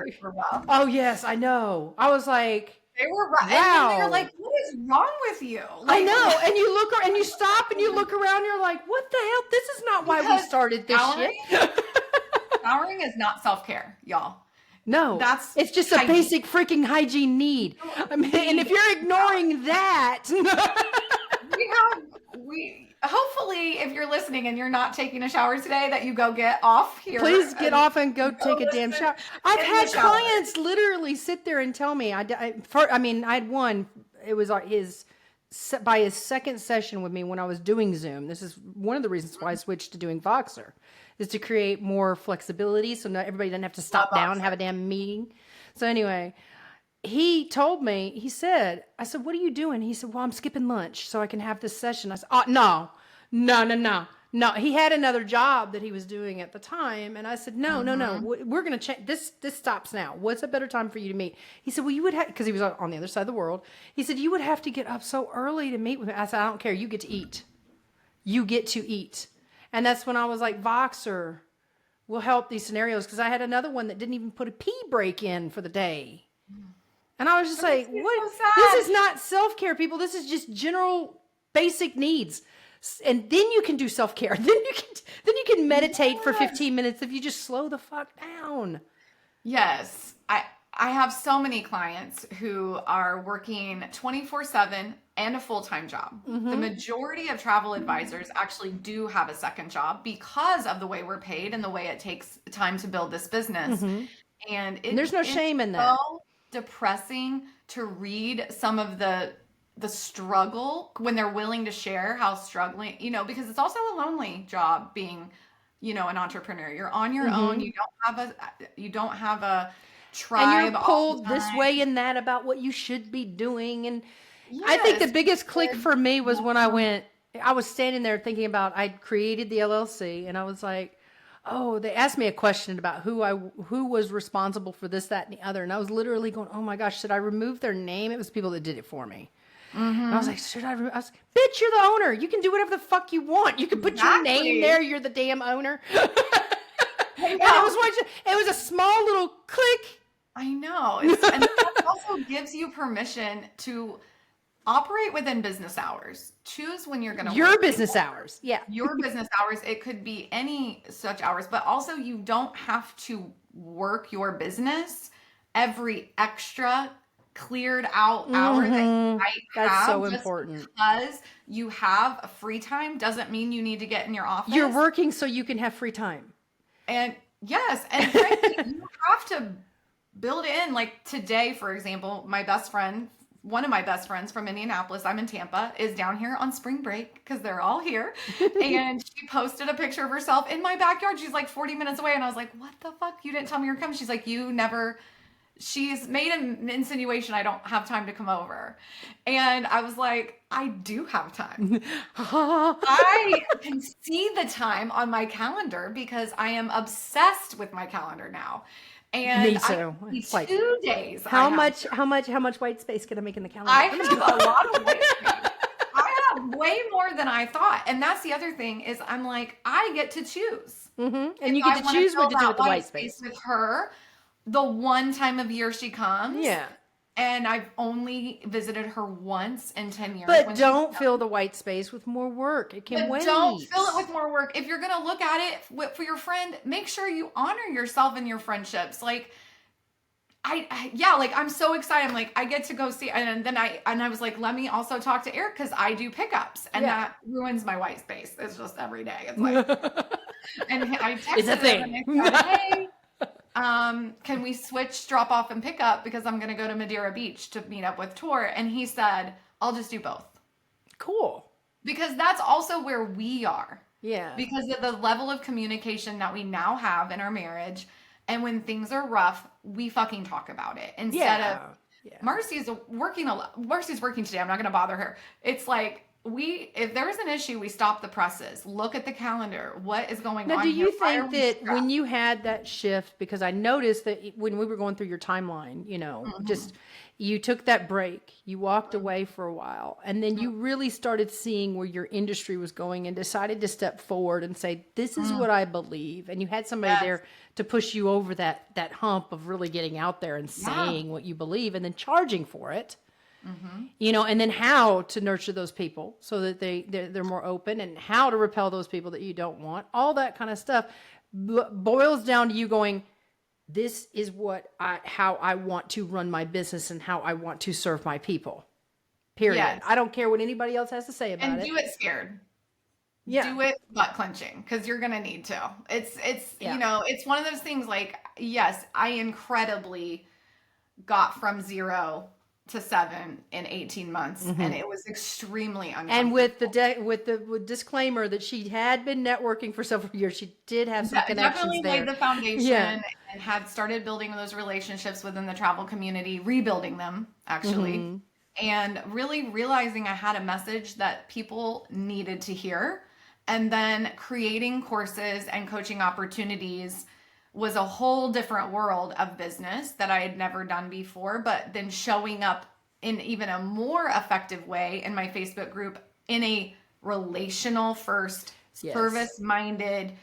Oh yes, I know. I was like, they were right. Wow. And they're like, what is wrong with you? I know. And you look and you stop and you look around. You're like, what the hell? This is not why we started this shit. Showering is not self-care, y'all. No, it's just a basic freaking hygiene need. I mean, and if you're ignoring that, hopefully, if you're listening and you're not taking a shower today, that you go get off here. Please get off and go take a damn shower. I've had clients literally sit there and tell me, I had one, it was by his second session with me when I was doing Zoom. This is one of the reasons why I switched to doing Voxer, is to create more flexibility so not everybody doesn't have to stop down and have a damn meeting. So anyway, he told me, I said, what are you doing? He said, well, I'm skipping lunch so I can have this session. I said, oh, no. He had another job that he was doing at the time. And I said, no. We're going to change. This stops now. What's a better time for you to meet? He said, well, you would have, because he was on the other side of the world. He said, you would have to get up so early to meet with me. I said, I don't care. You get to eat. You get to eat. And that's when I was like, Voxer will help these scenarios. Because I had another one that didn't even put a pee break in for the day. And I was just like, what? So this is not self-care, people. This is just general basic needs. And then you can do self-care. Then you can meditate for 15 minutes if you just slow the fuck down. Yes. I have so many clients who are working 24/7 and a full-time job. Mm-hmm. The majority of travel advisors actually do have a second job because of the way we're paid and the way it takes time to build this business. Mm-hmm. And there's no shame in that. So depressing to read some of the struggle when they're willing to share how struggling, because it's also a lonely job being, an entrepreneur. You're on your own. You don't have a tribe. And you're pulled this way and that about what you should be doing. And yes, I think the biggest click for me was when I was standing there thinking about, I'd created the LLC and I was like, oh, they asked me a question about who was responsible for this, that, and the other. And I was literally going, oh my gosh, should I remove their name? It was people that did it for me. Mm-hmm. And I was like, should I remove? I was like, bitch, you're the owner. You can do whatever the fuck you want. You can put your name there. You're the damn owner. And it was a small little click. I know. And that also gives you permission to operate within business hours. Choose when you're going to Your business hours. Yeah. Your business hours. It could be any such hours, but also you don't have to work your business every extra cleared out hour that you might have. That's so important. Because you have a free time doesn't mean you need to get in your office. You're working so you can have free time. And yes, and frankly, you have to build in, like today, for example, one of my best friends from Indianapolis, I'm in Tampa, is down here on spring break because they're all here. And she posted a picture of herself in my backyard. She's like 40 minutes away. And I was like, what the fuck? You didn't tell me you're coming. She's like, she's made an insinuation I don't have time to come over. And I was like, I do have time. I can see the time on my calendar because I am obsessed with my calendar now. And me too. It's like 2 days. How much white space can I make in the calendar? I have a lot of white space. I have way more than I thought. And that's the other thing is I'm like, I get to choose. Mm-hmm. And you get to choose what to do with the white space. With her, the one time of year she comes. Yeah. And I've only visited her once in 10 years. But don't fill the white space with more work. It can wait. Don't fill it with more work. If you're going to look at it for your friend, make sure you honor yourself and your friendships. Like, yeah, like I'm so excited. I'm like, I get to go see, and then I was like, let me also talk to Eric because I do pickups, and Yeah. that ruins my white space. It's just every day. It's like, and I It's a texted him and thing. I said, hey, can we switch drop off and pick up because I'm gonna go to Madeira Beach to meet up with Tor, and he said, I'll just do both Cool. because that's also where we are Yeah. because of the level of communication that we now have in our marriage. And when things are rough, we fucking talk about it instead of Yeah. Marcie's working a lot. Marcie's working today. I'm not going to bother her. It's like if there's an issue, we stop the presses. Look at the calendar. What is going Now, on do here? you Why are think we that when stressed? you had that shift, because I noticed that when we were going through your timeline, just you took that break, you walked away for a while, and then you really started seeing where your industry was going and decided to step forward and say, this is what I believe. And you had somebody Yes. there to push you over that hump of really getting out there and Yeah. saying what you believe and then charging for it. And then how to nurture those people so that they're more open, and how to repel those people that you don't want. All that kind of stuff boils down to you going, this is how I want to run my business and how I want to serve my people. Period. Yes. I don't care what anybody else has to say about And it. do it scared. Yeah. Do it butt clenching because you're gonna need to. It's Yeah. it's one of those things like, yes, I incredibly got from 0 to 7 in 18 months, and it was extremely uncomfortable. And with with disclaimer that she had been networking for several years, she did have some connections Definitely there. laid the foundation Yeah. and had started building those relationships within the travel community, rebuilding them actually, and really realizing I had a message that people needed to hear. And then creating courses and coaching opportunities was a whole different world of business that I had never done before, but then showing up in even a more effective way in my Facebook group in a relational first, Yes. service minded.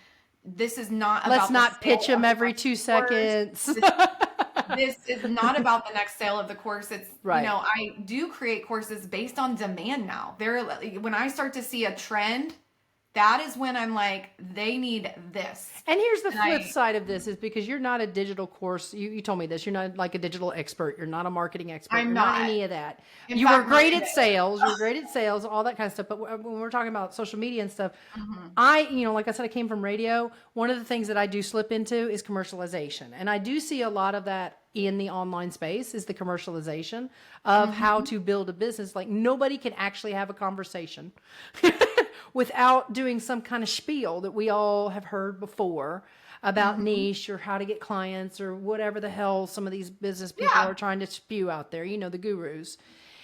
This is not about Let's the not sale pitch them of the every 2 course. seconds. This is not about the next sale of the course. It's, Right. I do create courses based on demand now. When I start to see a trend, that is when I'm like, they need this. And here's the And flip side of this is because you're not a digital course. You told me this. You're not like a digital expert. You're not a marketing expert. I'm You're not not. any of that. In You fact, were great not at today. sales. You're great at sales, all that kind of stuff. But when we're talking about social media and stuff, like I said, I came from radio. One of the things that I do slip into is commercialization. And I do see a lot of that in the online space is the commercialization of how to build a business. Like nobody can actually have a conversation without doing some kind of spiel that we all have heard before about niche or how to get clients or whatever the hell some of these business people Yeah. are trying to spew out there, the gurus.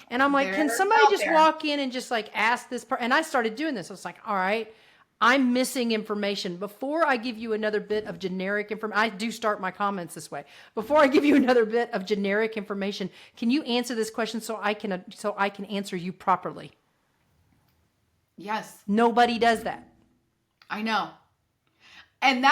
And I'm like, can They're somebody out just there. walk in and just like ask this person? And I started doing this. I was like, all right, I'm missing information. Before I give you another bit of generic information, I do start my comments this way. Before I give you another bit of generic information, can you answer this question so I can answer you properly? Yes, Nobody does that. I know. And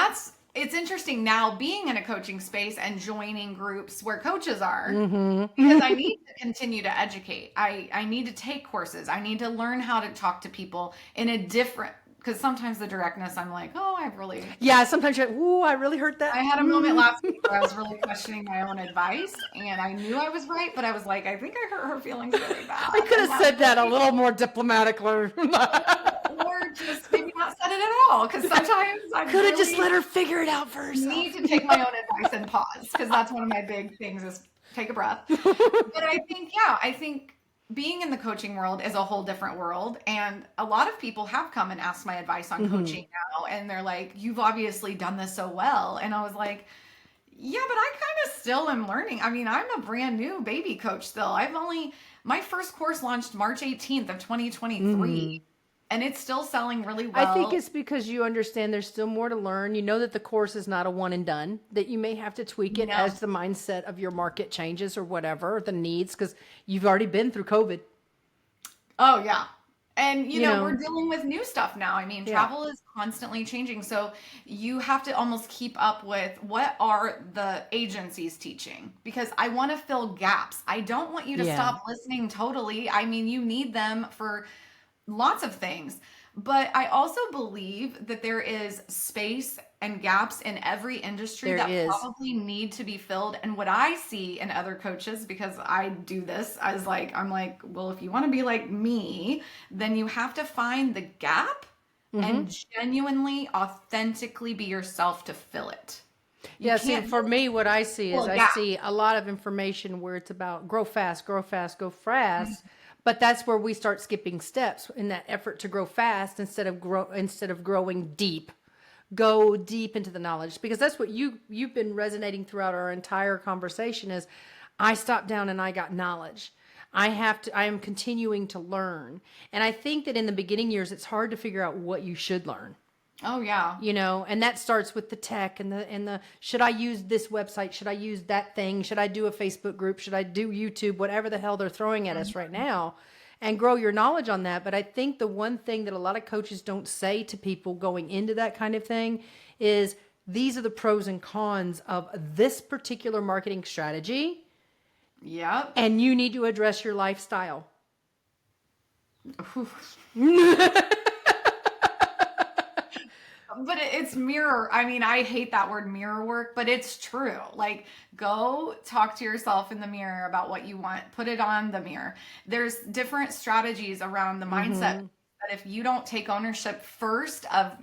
it's interesting now being in a coaching space and joining groups where coaches are because I need to continue to educate. I need to take courses. I need to learn how to talk to people in a different, because sometimes the directness, I'm like, oh, Yeah, sometimes you're like, ooh, I really hurt that. I had a moment last week where I was really questioning my own advice and I knew I was right, but I was like, I think I hurt her feelings really bad. I could have said that a little more diplomatically. Or just maybe not said it at all, because sometimes I Could have just really let her figure it out for herself. need to take my own advice and pause, because that's one of my big things is take a breath. But I think being in the coaching world is a whole different world. And a lot of people have come and asked my advice on coaching now. And they're like, you've obviously done this so well. And I was like, yeah, but I kind of still am learning. I mean, I'm a brand new baby coach still. My first course launched March 18th of 2023. And it's still selling really well. I think it's because you understand there's still more to learn. You know that the course is not a one and done, that you may have to tweak it as the mindset of your market changes or whatever, the needs, because you've already been through COVID. Oh, yeah. And, You know. we're dealing with new stuff now. I mean, Yeah. travel is constantly changing. So you have to almost keep up with what are the agencies teaching, because I want to fill gaps. I don't want you to Yeah. stop listening totally. I mean, you need them for lots of things. But I also believe that there is space and gaps in every industry There that is. probably need to be filled. And what I see in other coaches, because I do this, I'm like, well, if you want to be like me, then you have to find the gap and genuinely, authentically be yourself to fill it. You Yeah, see, can't for me, what I see is fill a I gap. see a lot of information where it's about grow fast, grow fast, go fast. But that's where we start skipping steps in that effort to grow fast instead of growing deep. Go deep into the knowledge, because that's what you've been resonating throughout our entire conversation is I stopped down and I got knowledge. I am continuing to learn. And I think that in the beginning years, it's hard to figure out what you should learn. Oh, yeah. And that starts with the tech and the should I use this website? Should I use that thing? Should I do a Facebook group? Should I do YouTube? Whatever the hell they're throwing at us right now, and grow your knowledge on that. But I think the one thing that a lot of coaches don't say to people going into that kind of thing is these are the pros and cons of this particular marketing strategy, Yep. and you need to address your lifestyle. But it's mirror. I mean, I hate that word mirror work, but it's true. Like, go talk to yourself in the mirror about what you want. Put it on the mirror. There's different strategies around the mindset that if you don't take ownership first of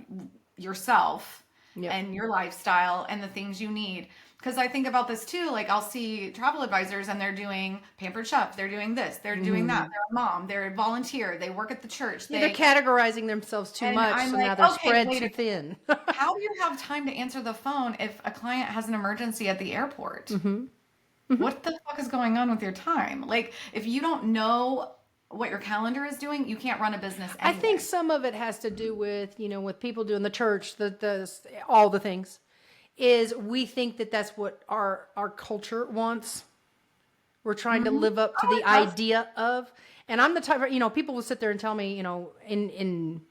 yourself and your lifestyle and the things you need. Because I think about this too, like I'll see travel advisors and they're doing Pampered Chef, they're doing this, they're doing that, they're a mom, they're a volunteer, they work at the church. They're categorizing themselves too much, I'm so like, now they're okay, spread wait too a thin. How do you have time to answer the phone if a client has an emergency at the airport? What the fuck is going on with your time? Like, if you don't know what your calendar is doing, you can't run a business I anyway. think some of it has to do with, with people doing the church, the all the things, is we think that that's what our culture wants. We're trying to live up to the idea of, and I'm the type of, people will sit there and tell me, in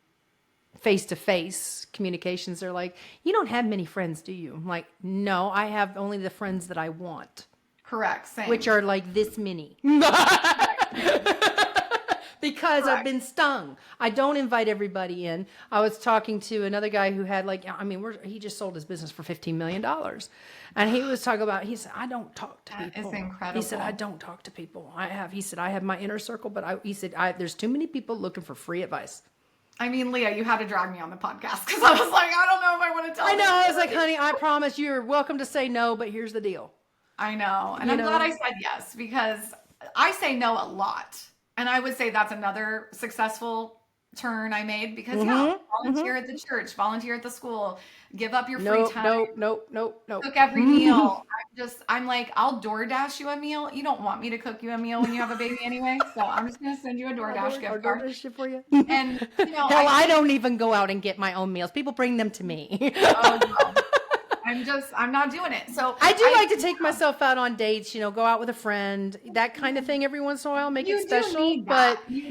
face-to-face communications, they're like, you don't have many friends, do you? I'm like, no, I have only the friends that I want, Correct. Same. which are like this many. Because I've been stung. I don't invite everybody in. I was talking to another guy who had he just sold his business for $15 million. And he was talking about, he said, I don't talk to people. That is incredible. He said, I don't talk to people. He said, I have my inner circle, but there's too many people looking for free advice. I mean, Leah, you had to drag me on the podcast because I was like, I don't know if I want to tell I know. this I was like, story. honey, I promise you're welcome to say no, but here's the deal. I know. And I'm glad I said yes because I say no a lot. And I would say that's another successul turn I made because, volunteer at the church, volunteer at the school, give up your free time. Nope. Cook every meal. I'm like, I'll DoorDash you a meal. You don't want me to cook you a meal when you have a baby anyway. So I'm just going to send you a DoorDash gift card. DoorDash it for you. And, Hell, I don't even go out and get my own meals. People bring them to me. Oh, no. I'm not doing it. So I do like to take myself out on dates, go out with a friend, that kind of thing every once in a while, make it special. You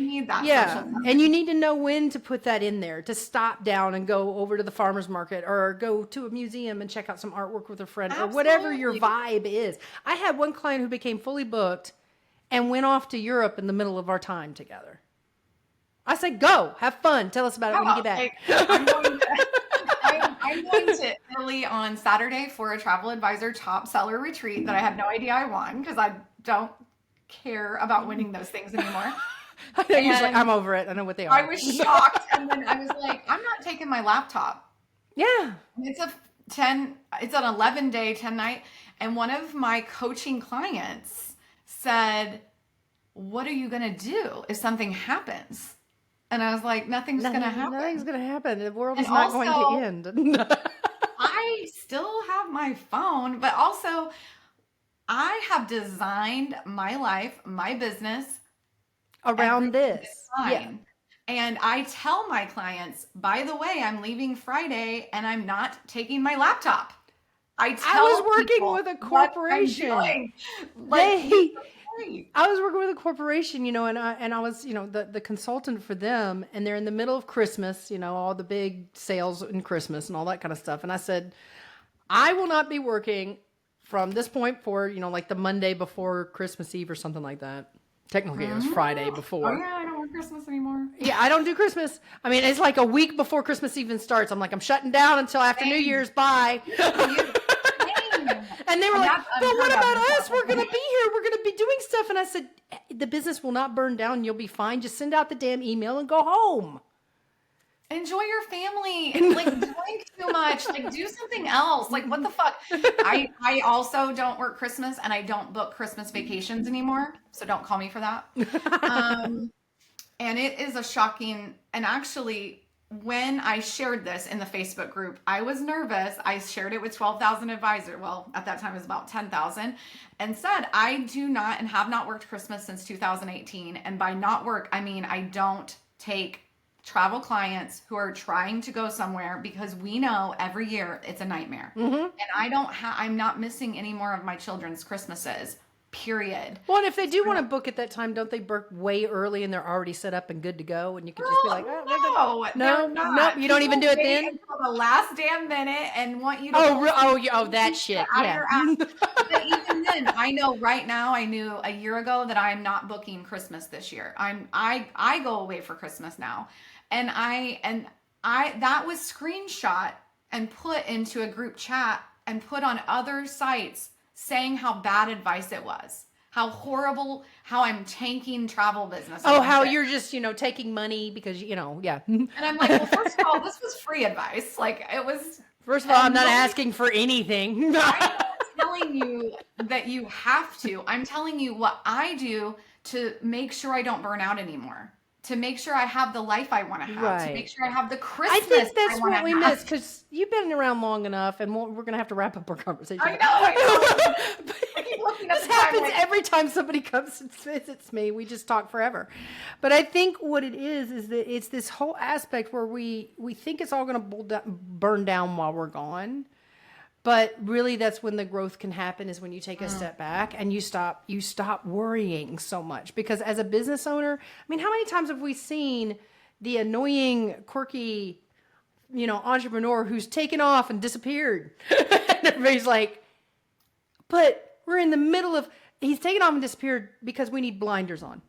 need that. Yeah, social and you need to know when to put that in there, to stop down and go over to the farmer's market or go to a museum and check out some artwork with a friend or whatever your vibe is. I had one client who became fully booked and went off to Europe in the middle of our time together. I said, go, have fun. Tell us about it when you get back. I'm going to Italy on Saturday for a travel advisor top seller retreat that I have no idea I won because I don't care about winning those things anymore. Usually I'm over it. I know what they are. I was shocked. And then I was like, I'm not taking my laptop. Yeah. It's an 11-day, 10-night. And one of my coaching clients said, what are you going to do if something happens? And I was like, nothing's going to happen. Nothing's going to happen. The world is not going to end. I still have my phone, but also I have designed my life, my business around this. Yeah. And I tell my clients, by the way, I'm leaving Friday and I'm not taking my laptop. I was working with a corporation. I was working with a corporation, and I was, the consultant for them, and they're in the middle of Christmas, all the big sales in Christmas and all that kind of stuff. And I said, I will not be working from this point forward, like the Monday before Christmas Eve or something like that. Technically, it was Friday before. Oh, yeah, I don't work Christmas anymore. Yeah, I don't do Christmas. I mean, it's like a week before Christmas even starts. I'm like, I'm shutting down until after New Year's. Bye. And they were like, but what about us? We're going to be here. We're going to be doing stuff. And I said, the business will not burn down. You'll be fine. Just send out the damn email and go home. Enjoy your family and like drink too much. Like do something else. Like what the fuck? I also don't work Christmas and I don't book Christmas vacations anymore. So don't call me for that. And it is a shocking, and actually when I shared this in the Facebook group, I was nervous. I shared it with 12,000 advisors. Well, at that time it was about 10,000, and said, I do not and have not worked Christmas since 2018. And by not work, I mean, I don't take travel clients who are trying to go somewhere because we know every year it's a nightmare. And I'm not missing any more of my children's Christmases. Period. Well, and if they do want to book at that time, don't they book way early and they're already set up and good to go? And you can just be like, oh, no, you don't even do it then? Until the last damn minute and want you to that shit. Yeah. But even then, I know right now, I knew a year ago that I'm not booking Christmas this year. I go away for Christmas now. And that was screenshot and put into a group chat and put on other sites saying how bad advice it was, how horrible, how I'm tanking travel business. Oh, how you're just, taking money because, yeah. And I'm like, well, first of all, this was free advice. Like it was. First of all, I'm not asking for anything. I'm not telling you that you have to. I'm telling you what I do to make sure I don't burn out anymore. To make sure I have the life I want to have, right. To make sure I have the Christmas I think that's what we miss, because you've been around long enough, and we're going to have to wrap up our conversation. I know. This happens every time somebody comes and visits me. We just talk forever. But I think what it is that it's this whole aspect where we think it's all going to burn down while we're gone. But really, that's when the growth can happen, is when you take a step back and you stop worrying so much. Because as a business owner, I mean, how many times have we seen the annoying, quirky, entrepreneur who's taken off and disappeared? And everybody's like, but we're in the middle of, he's taken off and disappeared because we need blinders on.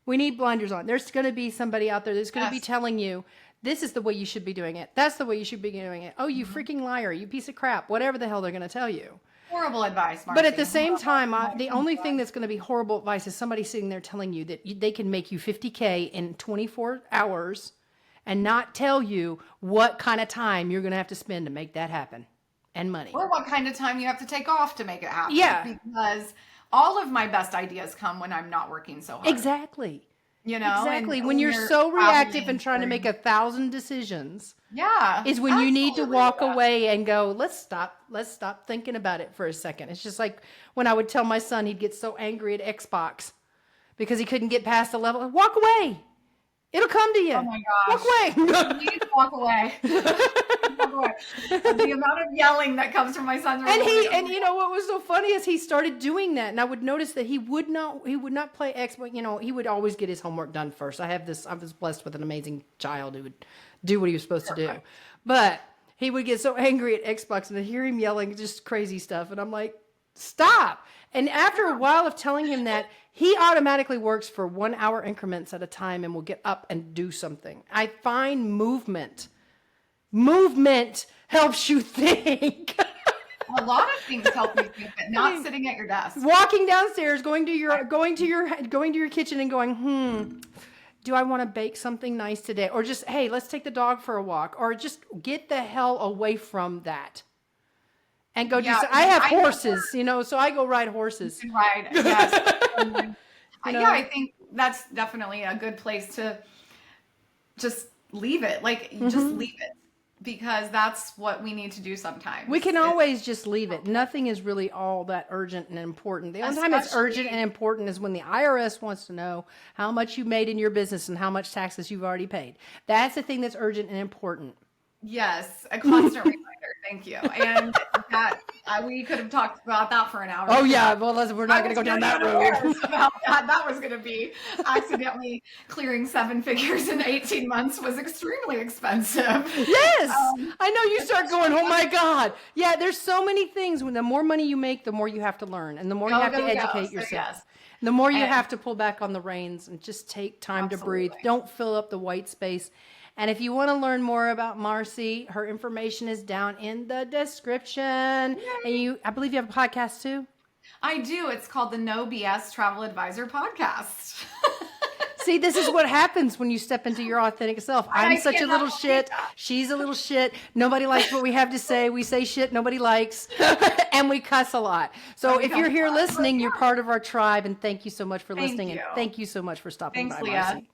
We need blinders on. There's going to be somebody out there that's going to be telling you, this is the way you should be doing it. That's the way you should be doing it. Oh, you freaking liar. You piece of crap. Whatever the hell they're going to tell you. Horrible advice, Marcie. But at the same time, the only thing that's going to be horrible advice is somebody sitting there telling you that they can make you $50K in 24 hours and not tell you what kind of time you're going to have to spend to make that happen, and money. Or what kind of time you have to take off to make it happen. Yeah. Because all of my best ideas come when I'm not working so hard. Exactly. Exactly. When you're so reactive and trying to make 1,000 decisions, is when you need to walk away and go, let's stop thinking about it for a second. It's just like when I would tell my son, he'd get so angry at Xbox because he couldn't get past the level. Walk away. It'll come to you. Oh my gosh. Walk away. You need to walk away. The amount of yelling that comes from my son's room. And what was so funny is he started doing that, and I would notice that he would not play Xbox. He would always get his homework done first. I was blessed with an amazing child who would do what he was supposed to do. But he would get so angry at Xbox, and I'd hear him yelling just crazy stuff, and I'm like, stop. And after a while of telling him that, he automatically works for 1 hour increments at a time and will get up and do something. I find movement helps you think. A lot of things help you think, but not sitting at your desk. Walking downstairs, going to your kitchen and going, do I want to bake something nice today? Or just, hey, let's take the dog for a walk. Or just get the hell away from that. And go I have horses, so I go ride horses. You can ride, yes. I think that's definitely a good place to just leave it. Just leave it. Because that's what we need to do sometimes. We can always just leave it. Nothing is really all that urgent and important. The only time it's urgent and important is when the IRS wants to know how much you made in your business and how much taxes you've already paid. That's the thing that's urgent and important. Yes, a constant reminder. Thank you. And that we could have talked about that for an hour. Oh yeah, well we're not going to go down that road. About that was going to be accidentally clearing 7 figures in 18 months was extremely expensive. Yes, I know you start going, oh my God. Yeah, there's so many things. When the more money you make, the more you have to learn, and the more you have to educate yourself. Yes. The more you And- have to pull back on the reins and just take time to breathe. Absolutely. Don't fill up the white space. And if you want to learn more about Marcie, her information is down in the description. And I believe you have a podcast too. I do. It's called the No BS Travel Advisor Podcast. See, this is what happens when you step into your authentic self. I'm such a cannot little believe shit. that. She's a little shit. Nobody likes what we have to say. We say shit nobody likes. And we cuss a lot. So We if you're cuss a here lot. listening, you're part of our tribe. And thank you so much for listening. you. And thank you so much for stopping Thanks, by, Leah. Marcie.